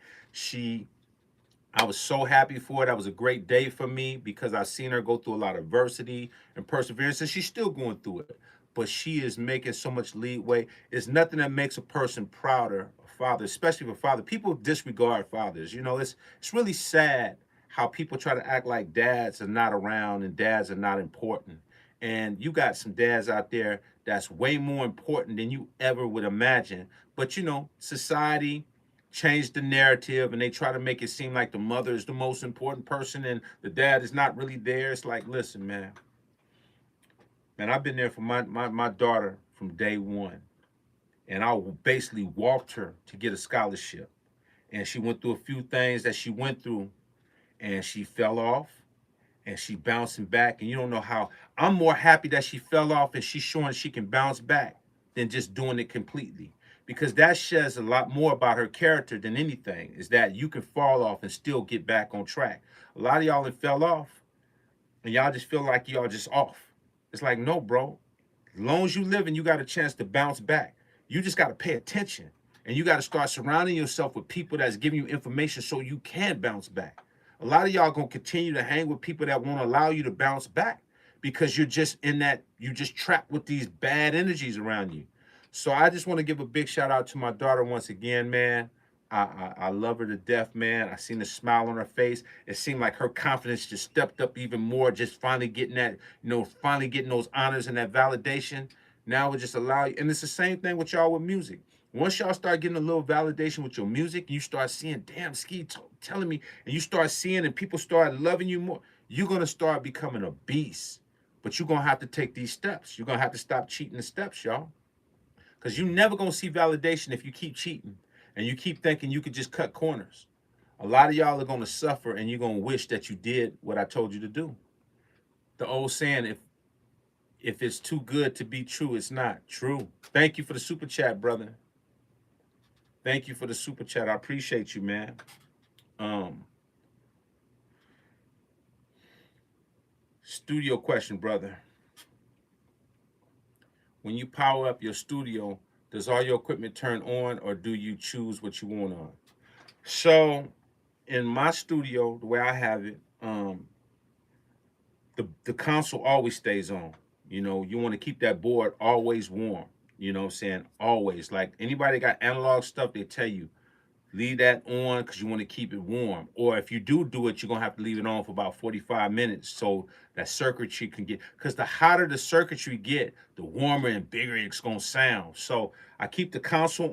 I was so happy for it. That was a great day for me because I've seen her go through a lot of adversity and perseverance, and she's still going through it. But she is making so much leeway. It's nothing that makes a person prouder, a father, especially for father. People disregard fathers. You know, it's really sad how people try to act like dads are not around and dads are not important. And you got some dads out there that's way more important than you ever would imagine. But you know, society change the narrative and they try to make it seem like the mother is the most important person and the dad is not really there. It's like, listen, man, I've been there for my daughter from day one. And I basically walked her to get a scholarship. And she went through a few things that she went through, and she fell off and she bouncing back. And you don't know how. I'm more happy that she fell off and she's showing she can bounce back than just doing it completely. Because that says a lot more about her character than anything, is that you can fall off and still get back on track. A lot of y'all that fell off and y'all just feel like y'all just off. It's like, no, bro. As long as you living, you got a chance to bounce back. You just got to pay attention. And you got to start surrounding yourself with people that's giving you information so you can bounce back. A lot of y'all going to continue to hang with people that won't allow you to bounce back because you're just you just trapped with these bad energies around you. So I just want to give a big shout out to my daughter once again, man. I love her to death, man. I seen the smile on her face. It seemed like her confidence just stepped up even more, just finally getting that, finally getting those honors and that validation. Now it just allow you, and it's the same thing with y'all with music. Once y'all start getting a little validation with your music, you start seeing, damn, Ski telling me, and you start seeing and people start loving you more, you're going to start becoming a beast. But you're going to have to take these steps. You're going to have to stop cheating the steps, y'all. Because you're never going to see validation if you keep cheating and you keep thinking you could just cut corners. A lot of y'all are going to suffer and you're going to wish that you did what I told you to do. The old saying, if it's too good to be true, it's not true. Thank you for the super chat, brother. Thank you for the super chat. I appreciate you, man. Studio question, brother. When you power up your studio, does all your equipment turn on or do you choose what you want on? So in my studio, the way I have it, the console always stays on. You know, you want to keep that board always warm. You know what I'm saying? Always. Like anybody got analog stuff, they tell you, leave that on because you want to keep it warm. Or if you do it, you're going to have to leave it on for about 45 minutes so that circuitry can get, because the hotter the circuitry get, the warmer and bigger it's going to sound. So I keep the console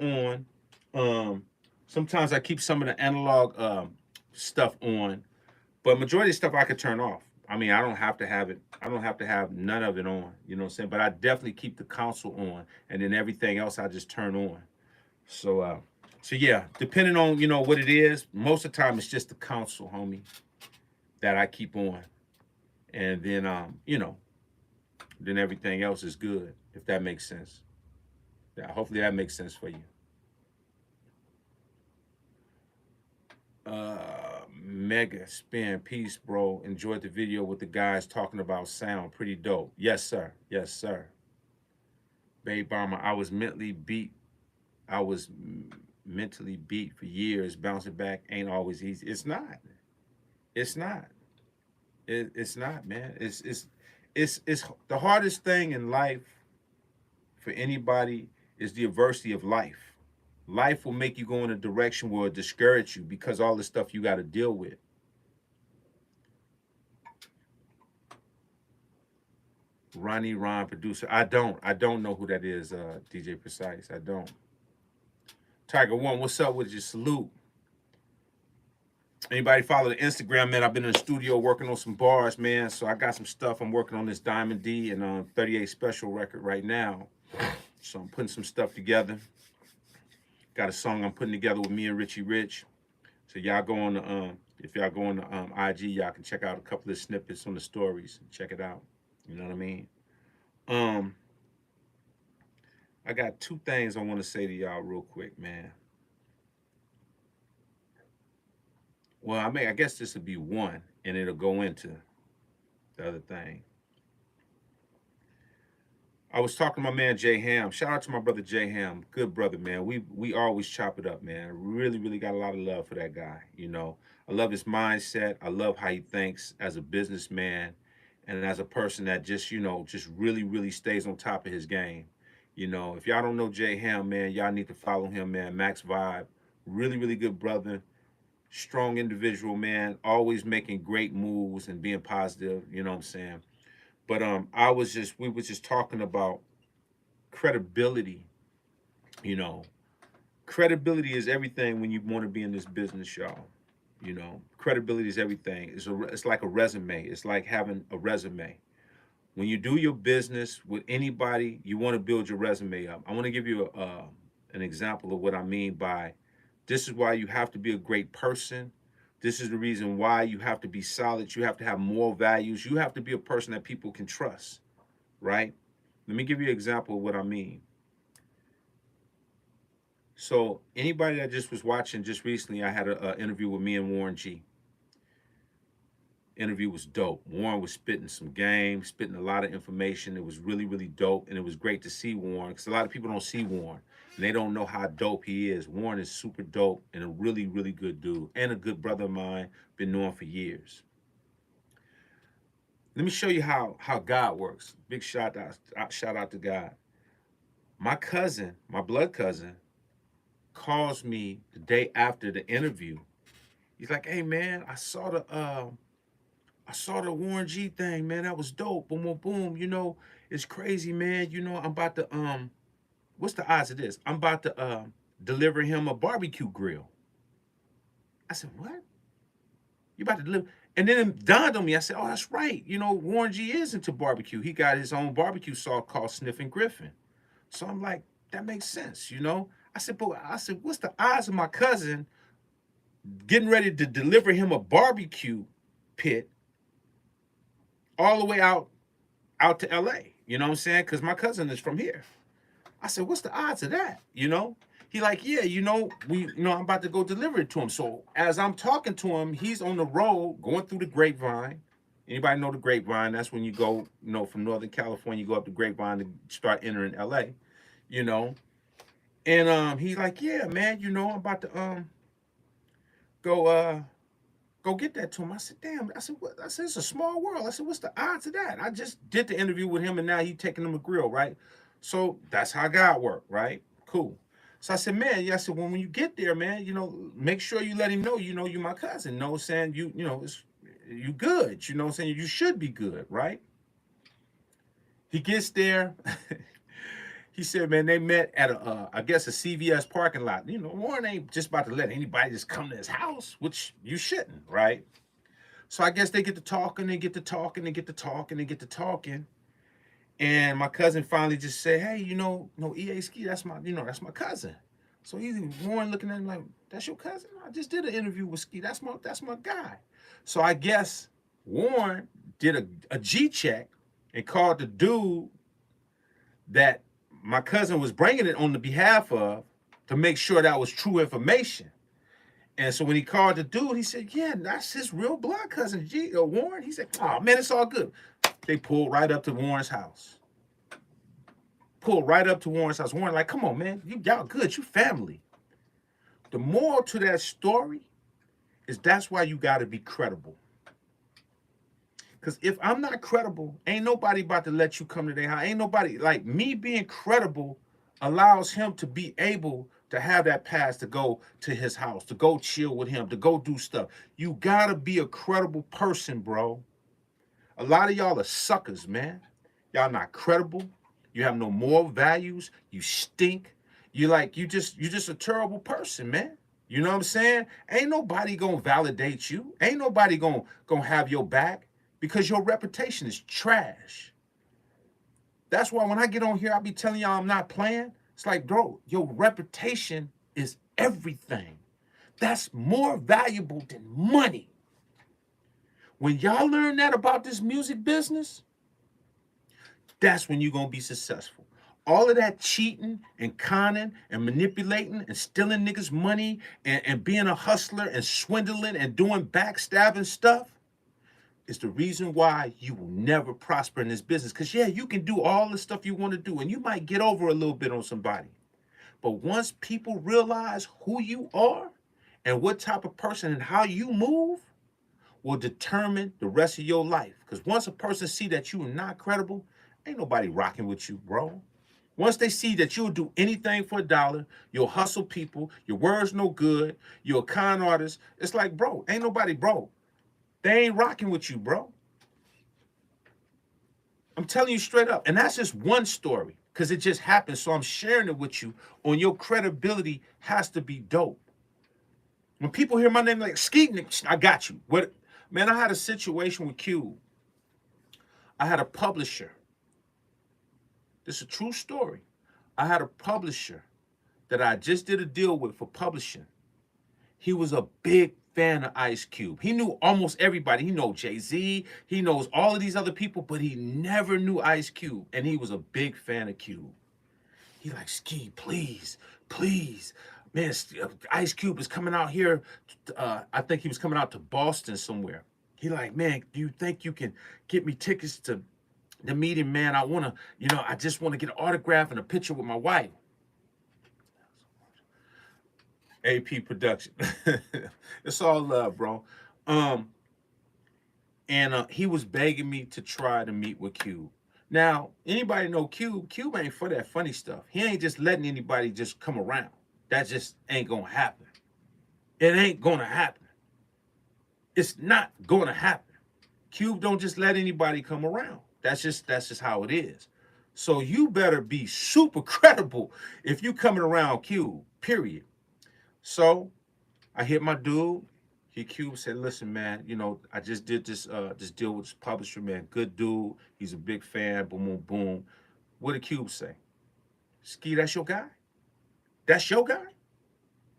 on. Sometimes I keep some of the analog stuff on, but majority of stuff I could turn off. I mean, I don't have to have it. I don't have to have none of it on, you know what I'm saying? But I definitely keep the console on, and then everything else I just turn on. So yeah, depending on, what it is, most of the time it's just the console, homie, that I keep on. And then, then everything else is good, if that makes sense. Yeah, hopefully that makes sense for you. Mega Spin, peace, bro. Enjoyed the video with the guys talking about sound. Pretty dope. Yes, sir. Yes, sir. Babe Bomber, I was mentally beat. I was mentally beat for years. Bouncing back ain't always easy. It's not. It's not. It's not, man. It's the hardest thing in life for anybody is the adversity of life. Life will make you go in a direction where it discourage you because all the stuff you got to deal with. Ronnie Ron, producer. I don't know who that is, DJ Precise. I don't. Tiger One, what's up with you? Salute. Anybody follow the Instagram, man? I've been in the studio working on some bars, man. So I got some stuff. I'm working on this Diamond D and 38 Special record right now. So I'm putting some stuff together. Got a song I'm putting together with me and Richie Rich. So y'all go on the if y'all go on the IG, y'all can check out a couple of snippets on the stories. Check it out. You know what I mean? I got two things I want to say to y'all real quick, man. Well, I guess this would be one, and it'll go into the other thing. I was talking to my man Jay Ham. Shout out to my brother Jay Ham. Good brother, man. We always chop it up, man. Really, really got a lot of love for that guy. You know, I love his mindset. I love how he thinks as a businessman and as a person that just, just really, really stays on top of his game. You know, if y'all don't know Jay Ham, man, y'all need to follow him, man. Max Vibe. Really, really good brother. Strong individual, man. Always making great moves and being positive. You know what I'm saying? But we were just talking about credibility. You know, credibility is everything when you want to be in this business, y'all. You know, credibility is everything. It's like a resume. It's like having a resume. When you do your business with anybody, you want to build your resume up. I want to give you an example of what I mean by this is why you have to be a great person. This is the reason why you have to be solid. You have to have moral values. You have to be a person that people can trust, right? Let me give you an example of what I mean. So anybody that just was watching just recently, I had an interview with me and Warren G. Interview was dope. Warren was spitting some game, spitting a lot of information. It was really, really dope. And it was great to see Warren because a lot of people don't see Warren and they don't know how dope he is. Warren is super dope and a really, really good dude and a good brother of mine. Been knowing for years. Let me show you how God works. Big shout out to God. My cousin, my blood cousin, calls me the day after the interview. He's like, "Hey man, I saw the Warren G thing, man. That was dope. Boom, boom, boom. You know, it's crazy, man. You know, I'm about to what's the odds of this? I'm about to deliver him a barbecue grill." I said, "What? You about to deliver?" And then it dawned on me. I said, "Oh, that's right. You know, Warren G is into barbecue. He got his own barbecue sauce called Sniffin' Griffin." So I'm like, that makes sense, you know? I said, what's the odds of my cousin getting ready to deliver him a barbecue pit all the way out to LA? You know what I'm saying? Because my cousin is from here. I said, what's the odds of that? You know? He like, yeah, I'm about to go deliver it to him. So as I'm talking to him, he's on the road going through the Grapevine. Anybody know the Grapevine? That's when you go, from Northern California, you go up the Grapevine to start entering LA, you know? And he's like, yeah, man, I'm about to go get that to him. I said, damn. I said, what? I said, it's a small world. I said, what's the odds of that? I just did the interview with him and now he's taking him a grill, right? So that's how God worked, right? Cool. So I said, man, yeah, I said, when you get there, man, make sure you let him know, you're my cousin. You know what I'm saying? You good. You know what I'm saying? You should be good, right? He gets there. He said, man, they met at I guess a CVS parking lot. Warren ain't just about to let anybody just come to his house, which you shouldn't, right? So I guess they get to talking, they get to talking, they get to talking, they get to talking. And my cousin finally just said, hey, EA Ski, that's my cousin. So Warren looking at him like, that's your cousin? I just did an interview with Ski. That's my guy. So I guess Warren did a G check and called the dude that my cousin was bringing it on the behalf of to make sure that was true information. And so when he called the dude, he said, yeah, that's his real blood cousin, Warren. He said, oh, man, it's all good. They pulled right up to Warren's house. Pulled right up to Warren's house. Warren like, come on, man, y'all good, you family. The moral to that story is that's why you got to be credible. Because if I'm not credible, ain't nobody about to let you come to their house. Ain't nobody, like me being credible allows him to be able to have that pass to go to his house, to go chill with him, to go do stuff. You got to be a credible person, bro. A lot of y'all are suckers, man. Y'all not credible. You have no moral values. You stink. You just a terrible person, man. You know what I'm saying? Ain't nobody gonna validate you. Ain't nobody gonna have your back because your reputation is trash. That's why when I get on here, I be telling y'all I'm not playing. It's like, bro, your reputation is everything. That's more valuable than money. When y'all learn that about this music business, that's when you're going to be successful. All of that cheating and conning and manipulating and stealing niggas' money and being a hustler and swindling and doing backstabbing stuff is the reason why you will never prosper in this business. Because, yeah, you can do all the stuff you want to do and you might get over a little bit on somebody. But once people realize who you are and what type of person and how you move, will determine the rest of your life. Because once a person see that you are not credible, ain't nobody rocking with you, bro. Once they see that you'll do anything for $1, you'll hustle people, your words no good, you're a con artist, it's like, bro, ain't nobody, bro. They ain't rocking with you, bro. I'm telling you straight up. And that's just one story, because it just happened. So I'm sharing it with you on your credibility has to be dope. When people hear my name like Skeet, I got you. What? Man, I had a situation with Cube. I had a publisher. This is a true story. I had a publisher that I just did a deal with for publishing. He was a big fan of Ice Cube. He knew almost everybody. He knows Jay-Z. He knows all of these other people, but he never knew Ice Cube. And he was a big fan of Cube. He like, Ski, please, please. Man, Ice Cube is coming out here. I think he was coming out to Boston somewhere. He like, man, do you think you can get me tickets to the meeting, man? I want to, I just want to get an autograph and a picture with my wife. AP Production. It's all love, bro. And he was begging me to try to meet with Cube. Now, anybody know Cube? Cube ain't for that funny stuff. He ain't just letting anybody just come around. That just ain't gonna happen. It ain't gonna happen. It's not gonna happen. Cube don't just let anybody come around. That's just how it is. So you better be super credible if you coming around Cube, period. So I hit my dude. Cube said, listen, man, I just did this deal with this publisher, man. Good dude. He's a big fan. Boom, boom, boom. What did Cube say? Ski, that's your guy? That's your guy?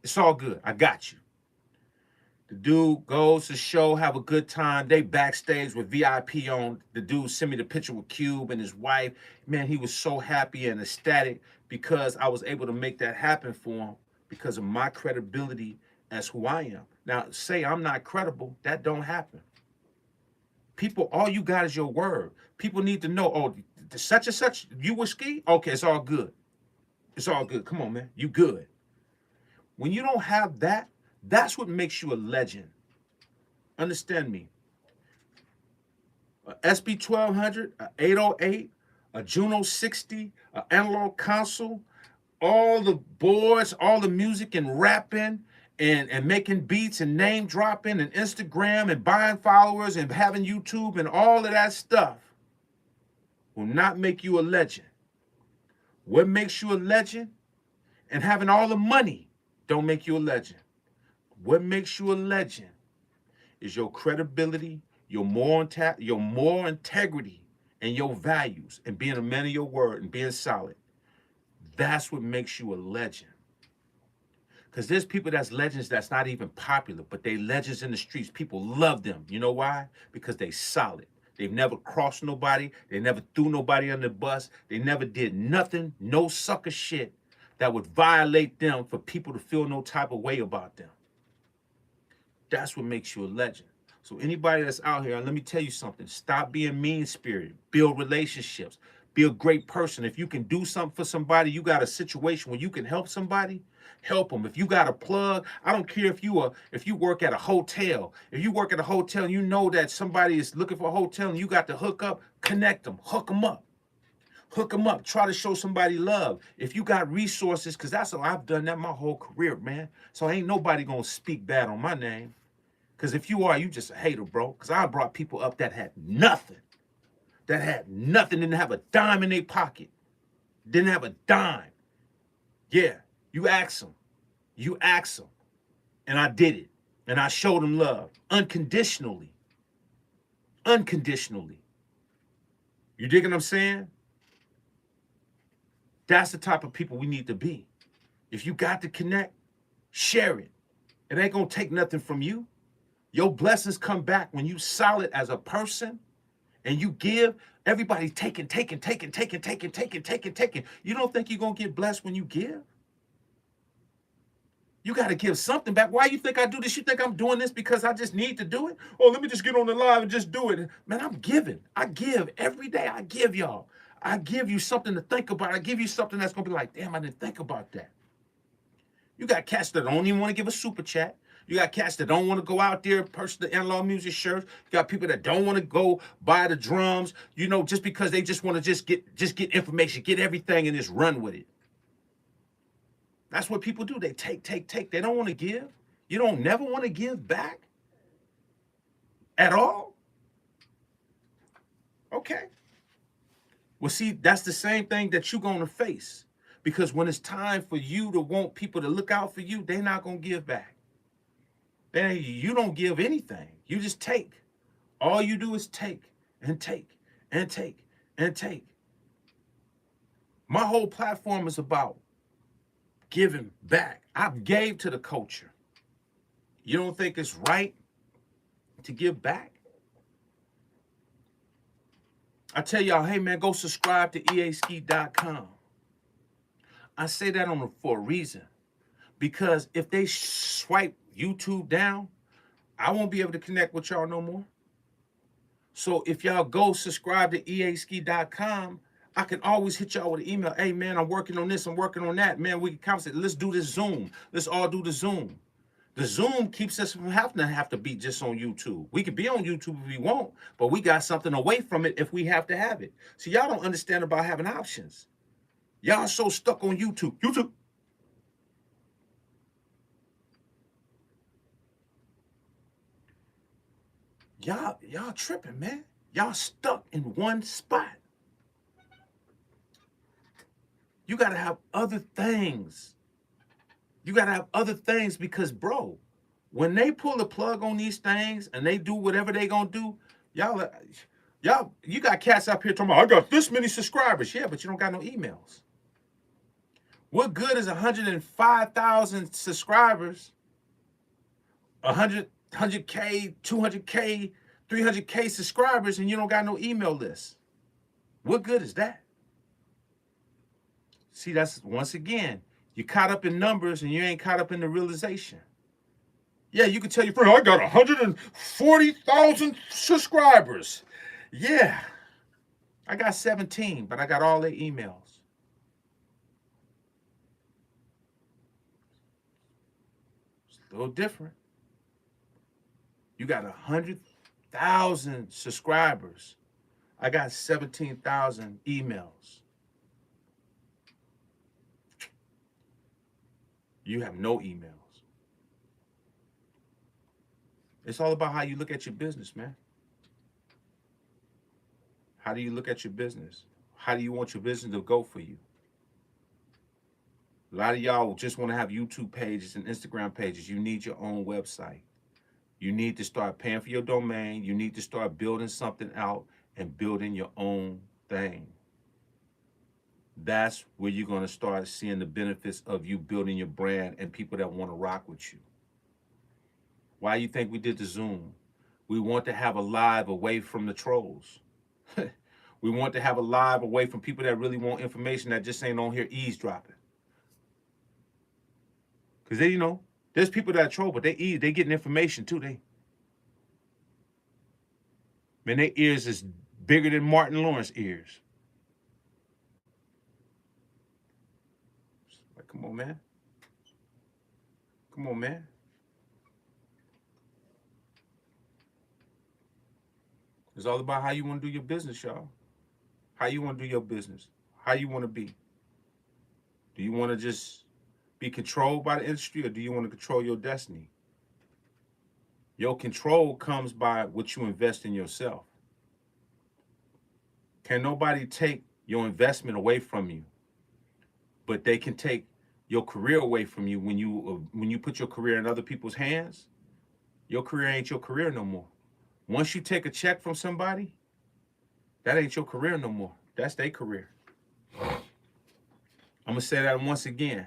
It's all good. I got you. The dude goes to show, have a good time. They backstage with VIP on. The dude sent me the picture with Cube and his wife. Man, he was so happy and ecstatic because I was able to make that happen for him because of my credibility as who I am. Now, say I'm not credible, that don't happen. People, all you got is your word. People need to know, oh, such and such, you with Ski? Okay, it's all good. It's all good. Come on, man. You good. When you don't have that, that's what makes you a legend. Understand me. A SB 1200, a 808, a Juno 60, an analog console, all the boards, all the music and rapping and making beats and name dropping and Instagram and buying followers and having YouTube and all of that stuff will not make you a legend. What makes you a legend? And having all the money don't make you a legend. What makes you a legend is your credibility, your moral integrity, and your values, and being a man of your word and being solid. That's what makes you a legend. Because there's people that's legends that's not even popular, but they legends in the streets. People love them. You know why? Because they solid. They've never crossed nobody. They never threw nobody under the bus. They never did nothing, no sucker shit that would violate them for people to feel no type of way about them. That's what makes you a legend. So anybody that's out here, let me tell you something. Stop being mean-spirited. Build relationships. Be a great person. If you can do something for somebody, you got a situation where you can help somebody, help them. If you got a plug, I don't care if you work at a hotel. If you work at a hotel and you know that somebody is looking for a hotel and you got to hook up, connect them, hook them up. Hook them up. Try to show somebody love. If you got resources, because that's how I've done that my whole career, man. So ain't nobody going to speak bad on my name. Because if you are, you just a hater, bro. Because I brought people up that had nothing. That had nothing, didn't have a dime in their pocket. Didn't have a dime. Yeah, you ask them. You ask them. And I did it. And I showed them love. Unconditionally. Unconditionally. You dig what I'm saying? That's the type of people we need to be. If you got to connect, share it. It ain't going to take nothing from you. Your blessings come back when you solid as a person and you give. Everybody taking. You don't think you're going to get blessed when you give? You got to give something back. Why you think I do this? You think I'm doing this because I just need to do it? Oh, let me just get on the live and just do it. Man, I'm giving. I give every day. I give y'all. I give you something to think about. I give you something that's going to be like, damn, I didn't think about that. You got cats that don't even want to give a super chat. You got cats that don't want to go out there and purchase the analog music shirts. You got people that don't want to go buy the drums, you know, just because they just want to just get information, get everything and just run with it. That's what people do. They take. They don't want to give. You don't never want to give back at all? Okay. Well, see, that's the same thing that you're going to face. Because when it's time for you to want people to look out for you, they're not going to give back. You don't give anything. You just take. All you do is take and take and take and take. My whole platform is about giving back. I gave to the culture. You don't think it's right to give back? I tell y'all, hey man, go subscribe to easki.com. I say that for a reason. Because if they swipe YouTube down, I won't be able to connect with y'all no more. So if y'all go subscribe to easki.com, I can always hit y'all with an email. Hey man, I'm working on this, I'm working on that. Man, we can conversate. Let's do this Zoom. Let's all do the Zoom. The Zoom keeps us from having to be just on YouTube. We could be on YouTube if we want, but we got something away from it if we have to have it. So y'all don't understand about having options. Y'all so stuck on YouTube. YouTube. Y'all tripping, man. Y'all stuck in one spot. You got to have other things. You got to have other things because, bro, when they pull the plug on these things and they do whatever they going to do, you got cats up here talking about, I got this many subscribers. Yeah, but you don't got no emails. What good is 105,000 subscribers, 100K, 200K, 300K subscribers, and you don't got no email list? What good is that? See, that's, once again, you're caught up in numbers and you ain't caught up in the realization. Yeah, you can tell your friend, I got 140,000 subscribers. Yeah, I got 17, but I got all their emails. It's a little different. You got 100,000 subscribers. I got 17,000 emails. You have no emails. It's all about how you look at your business, man. How do you look at your business? How do you want your business to go for you? A lot of y'all just want to have YouTube pages and Instagram pages. You need your own website. You need to start paying for your domain. You need to start building something out and building your own thing. That's where you're going to start seeing the benefits of you building your brand and people that want to rock with you. Why you think we did the Zoom? We want to have a live away from the trolls. We want to have a live away from people that really want information that just ain't on here eavesdropping. Because they There's people that troll, but they getting information too. Man, their ears is bigger than Martin Lawrence ears. Like, come on, man. Come on, man. It's all about how you want to do your business, y'all. How you want to do your business. How you want to be. Do you want to just be controlled by the industry, or do you want to control your destiny? Your control comes by what you invest in yourself. Can nobody take your investment away from you, but they can take your career away from you when you put your career in other people's hands. Your career ain't your career no more. Once you take a check from somebody, that ain't your career no more. That's their career. I'm gonna say that once again.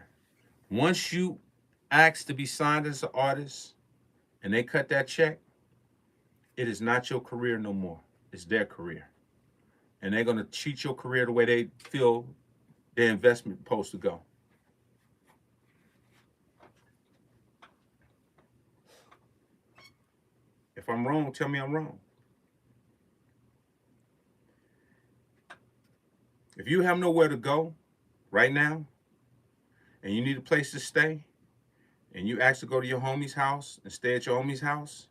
Once you ask to be signed as an artist and they cut that check, it is not your career no more. It's their career. And they're gonna treat your career the way they feel their investment is supposed to go. If I'm wrong, tell me I'm wrong. If you have nowhere to go right now and you need a place to stay and you ask to go to your homie's house and stay at your homie's house,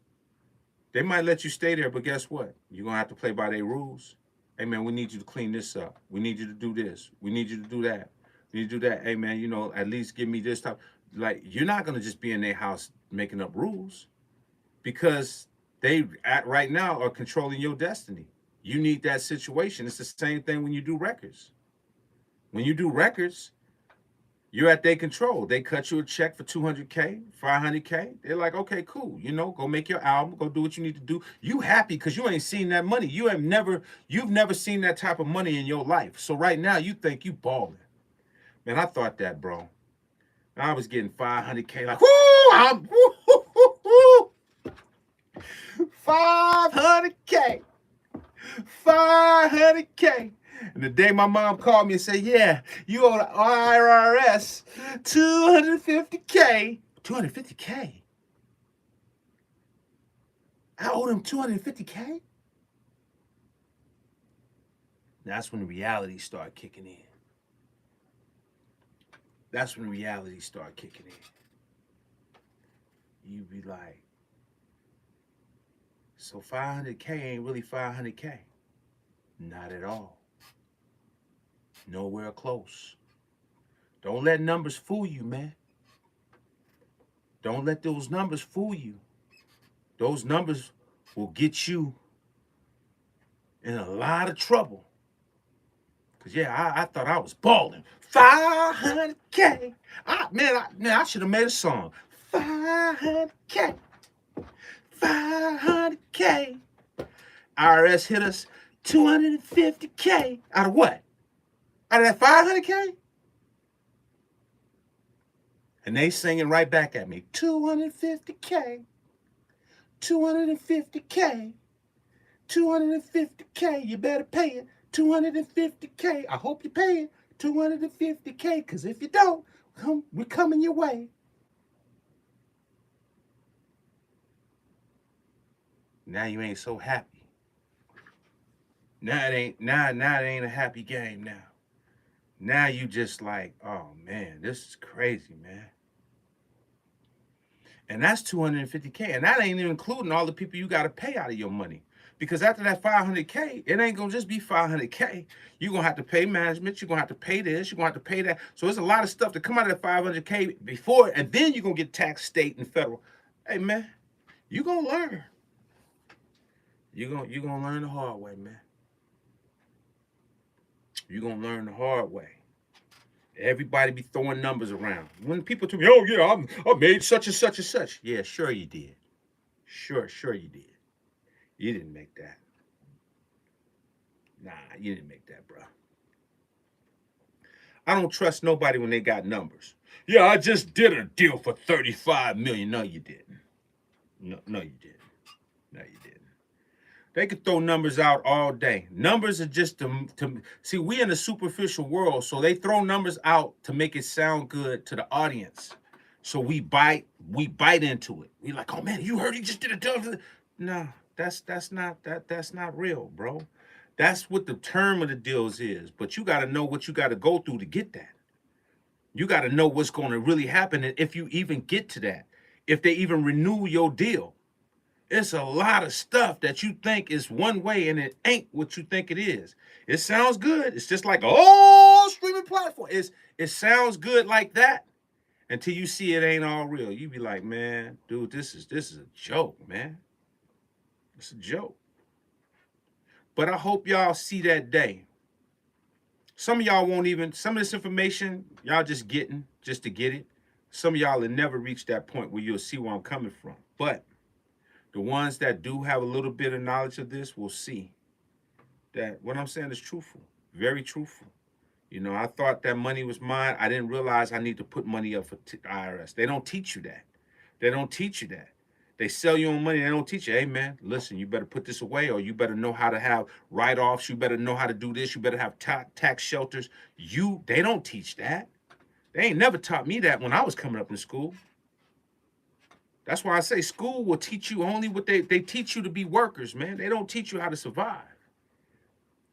they might let you stay there, but guess what? You're going to have to play by their rules. Hey, man, we need you to clean this up. We need you to do this. We need you to do that. We need to do that. Hey, man, at least give me this type. Like, you're not going to just be in their house making up rules, because they right now are controlling your destiny. You need that situation. It's the same thing when you do records. When you do records, you're at their control. They cut you a check for $200K, $500K. They're like, okay, cool. Go make your album. Go do what you need to do. You happy because you ain't seen that money. You've never seen that type of money in your life. So right now you think you balling. Man, I thought that, bro. I was getting $500K. Like, woo, 500K. 500K. And the day my mom called me and said, yeah, you owe the IRS $250K. $250K? I owe them $250K? That's when the reality started kicking in. That's when reality started kicking in. You'd be like, so 500K ain't really 500K. Not at all. Nowhere close. Don't let numbers fool you, man. Don't let those numbers fool you. Those numbers will get you in a lot of trouble. Because, yeah, I thought I was balling. 500K. I should have made a song. 500K. 500K. IRS hit us $250K. Out of what? Out of that 500K? And they singing right back at me. 250K. 250K. 250K. You better pay it. 250K. I hope you pay it. 250K. Because if you don't, we're coming your way. Now you ain't so happy. Now it ain't a happy game now. Now you just like, oh man, this is crazy, man. And that's 250K. And that ain't even including all the people you got to pay out of your money. Because after that 500K, it ain't going to just be 500K. You're going to have to pay management. You're going to have to pay this. You're going to have to pay that. So there's a lot of stuff to come out of that 500K before, and then you're going to get taxed state and federal. Hey, man, you're going to learn. You're going to learn the hard way, man. You're going to learn the hard way. Everybody be throwing numbers around. When people tell me, oh, yeah, I made such and such and such. Yeah, sure you did. Sure you did. You didn't make that. Nah, you didn't make that, bro. I don't trust nobody when they got numbers. Yeah, I just did a deal for $35 million. No, you didn't. No, you didn't. No, you didn't. They could throw numbers out all day. Numbers are just to see, we in a superficial world, so they throw numbers out to make it sound good to the audience. So we bite into it. We like, oh man, you heard he just did a dove. No, that's not real, bro. That's what the term of the deals is. But you got to know what you got to go through to get that. You got to know what's going to really happen, and if you even get to that, if they even renew your deal. It's a lot of stuff that you think is one way and it ain't what you think it is. It sounds good. It's just like, oh, streaming platform. It sounds good like that until you see it ain't all real. You be like, man, dude, this is a joke, man. It's a joke. But I hope y'all see that day. Some of y'all won't even, some of this information, y'all just getting, just to get it. Some of y'all will never reach that point where you'll see where I'm coming from. But the ones that do have a little bit of knowledge of this will see that what I'm saying is truthful, very truthful. You know, I thought that money was mine. I didn't realize I need to put money up for IRS. They don't teach you that. They don't teach you that. They sell you on money. They don't teach you, hey, man, listen, you better put this away, or you better know how to have write-offs. You better know how to do this. You better have tax shelters. They don't teach that. They ain't never taught me that when I was coming up in school. That's why I say school will teach you only what they teach you to be workers, man. They don't teach you how to survive.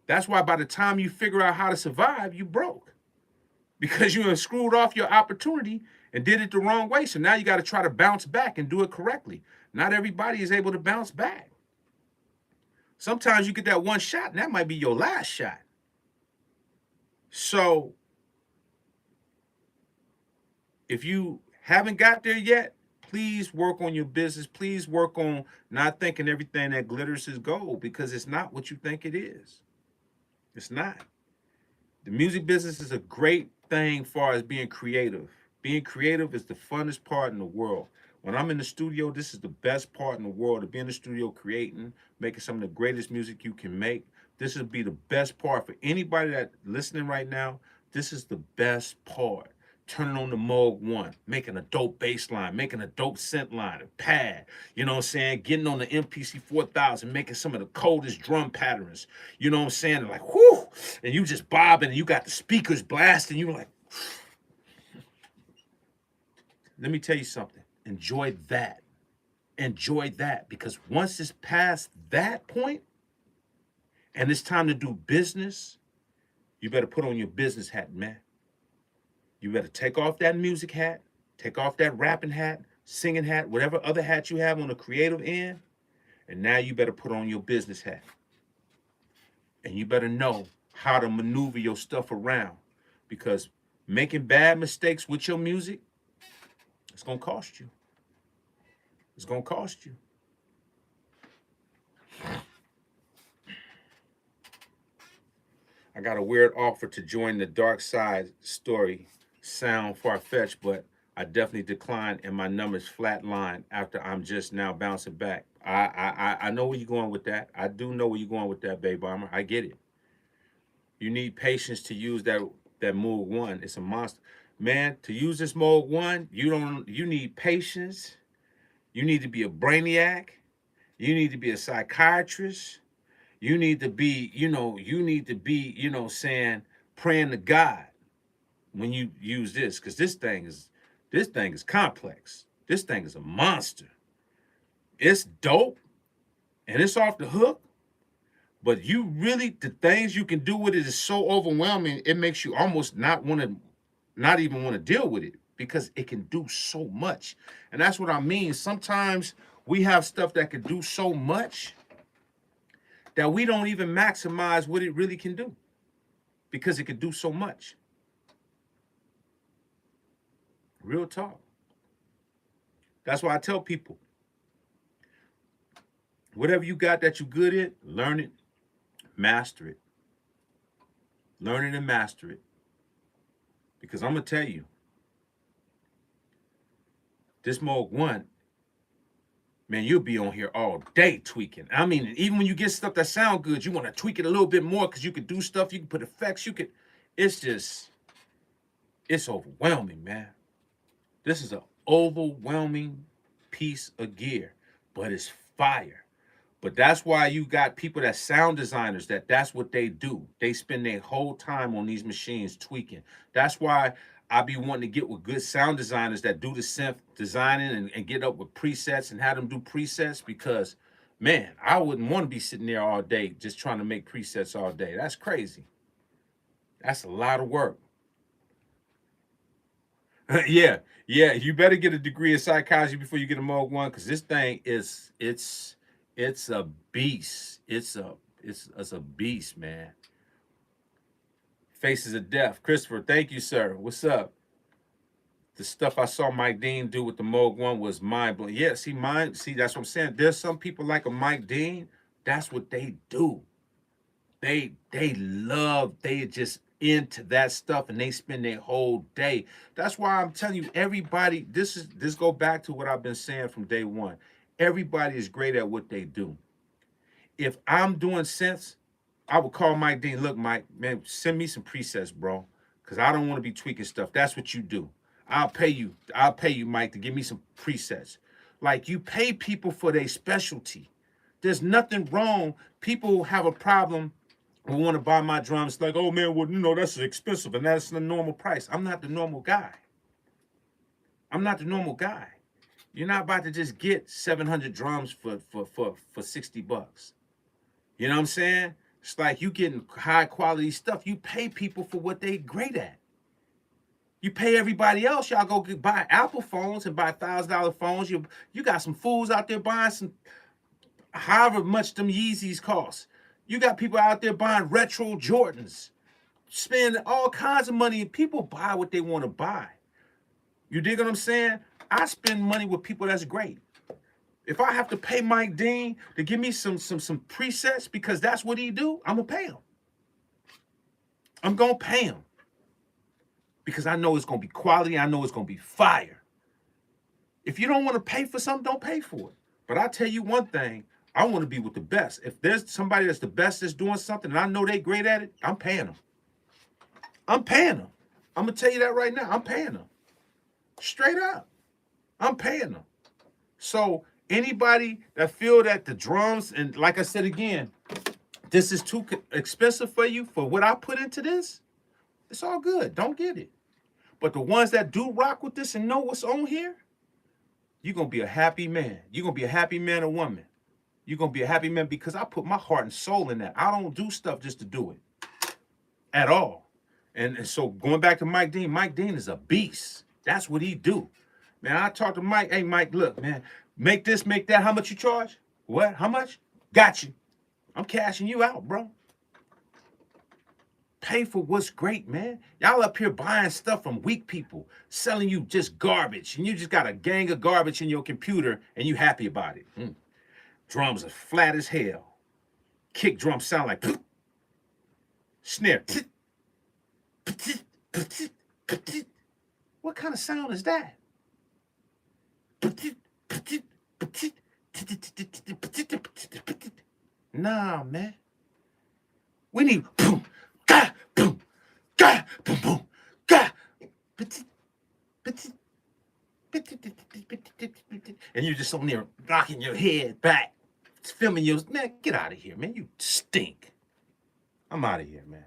That's why by the time you figure out how to survive, you broke. Because you have screwed off your opportunity and did it the wrong way. So now you got to try to bounce back and do it correctly. Not everybody is able to bounce back. Sometimes you get that one shot and that might be your last shot. So if you haven't got there yet, please work on your business. Please work on not thinking everything that glitters is gold, because it's not what you think it is. It's not. The music business is a great thing as far as being creative. Being creative is the funnest part in the world. When I'm in the studio, this is the best part in the world, to be in the studio creating, making some of the greatest music you can make. This would be the best part for anybody that's listening right now. This is the best part. Turning on the Moog 1, making a dope bass line, making a dope synth line, a pad, you know what I'm saying? Getting on the MPC 4000, making some of the coldest drum patterns, you know what I'm saying? And like, whoo, and you just bobbing, and you got the speakers blasting, you like, let me tell you something. Enjoy that. Enjoy that, because once it's past that point and it's time to do business, you better put on your business hat, man. You better take off that music hat, take off that rapping hat, singing hat, whatever other hat you have on the creative end, and now you better put on your business hat. And you better know how to maneuver your stuff around, because making bad mistakes with your music, it's going to cost you. It's going to cost you. I got a weird offer to join the dark side story. Sound far-fetched, but I definitely declined, and my numbers flatline after I'm just now bouncing back. I know where you're going with that. I do know where you're going with that, Baby Bomber. I get it. You need patience to use that Moog 1. It's a monster. Man, to use this Moog 1, you need patience. You need to be a brainiac. You need to be a psychiatrist. You need to be, saying, praying to God when you use this, because this thing is complex. This thing is a monster. It's dope and it's off the hook, but the things you can do with it is so overwhelming, it makes you almost not even want to deal with it, because it can do so much. And that's what I mean. Sometimes we have stuff that can do so much that we don't even maximize what it really can do, because it can do so much. Real talk. That's why I tell people, whatever you got that you're good at, learn it, master it. Learn it and master it. Because I'm going to tell you, this Moog 1, man, you'll be on here all day tweaking. I mean, even when you get stuff that sound good, you want to tweak it a little bit more, because you can do stuff, you can put effects, it's overwhelming, man. This is an overwhelming piece of gear, but it's fire. But that's why you got people that sound designers, that's what they do. They spend their whole time on these machines tweaking. That's why I be wanting to get with good sound designers that do the synth designing and get up with presets and have them do presets because, man, I wouldn't want to be sitting there all day just trying to make presets all day. That's crazy. That's a lot of work. Yeah, yeah. You better get a degree in psychology before you get a Moog One, because this thing is it's a beast. It's a beast, man. Faces of Death. Christopher, thank you, sir. What's up? The stuff I saw Mike Dean do with the Moog One was mind blowing. Yeah, see, that's what I'm saying. There's some people like a Mike Dean, that's what they do. They love, they just into that stuff and they spend their whole day. That's why I'm telling you, everybody, this go back to what I've been saying from day one. Everybody is great at what they do. If I'm doing synths, I would call Mike Dean. Look, Mike, man, send me some presets, bro. Cause I don't want to be tweaking stuff. That's what you do. I'll pay you. I'll pay you, Mike, to give me some presets. Like, you pay people for their specialty. There's nothing wrong. People have a problem who want to buy my drums. Like, oh man, well, that's expensive and that's the normal price. I'm not the normal guy. I'm not the normal guy. You're not about to just get 700 drums for $60. You know what I'm saying? It's like you getting high quality stuff. You pay people for what they great at. You pay everybody else. Y'all go buy Apple phones and buy $1,000 phones. You got some fools out there buying some, however much them Yeezys cost. You got people out there buying retro Jordans, spending all kinds of money, and people buy what they want to buy. You dig what I'm saying? I spend money with people that's great. If I have to pay Mike Dean to give me some presets because that's what he do, I'm gonna pay him. I'm gonna pay him because I know it's gonna be quality. I know it's gonna be fire. If you don't want to pay for something, don't pay for it. But I tell you one thing, I want to be with the best. If there's somebody that's the best that's doing something and I know they great at it, I'm paying them. I'm paying them. I'm gonna tell you that right now. I'm paying them. Straight up. I'm paying them. So anybody that feel that the drums, and like I said again, this is too expensive for you for what I put into this, it's all good. Don't get it. But the ones that do rock with this and know what's on here, you're going to be a happy man. You're going to be a happy man or woman. You're going to be a happy man because I put my heart and soul in that. I don't do stuff just to do it at all. And so going back to Mike Dean is a beast. That's what he do. Man, I talked to Mike. Hey, Mike, look, man, make this, make that. How much you charge? What? How much? Got you. I'm cashing you out, bro. Pay for what's great, man. Y'all up here buying stuff from weak people, selling you just garbage, and you just got a gang of garbage in your computer, and you happy about it. Drums are flat as hell. Kick drums sound like snare. What kind of sound is that? Nah, man. We need boom, ga, boom, ga, boom, boom, ga. And you're just on there knocking your head back, filming your, man, get out of here, man. You stink. I'm out of here, man.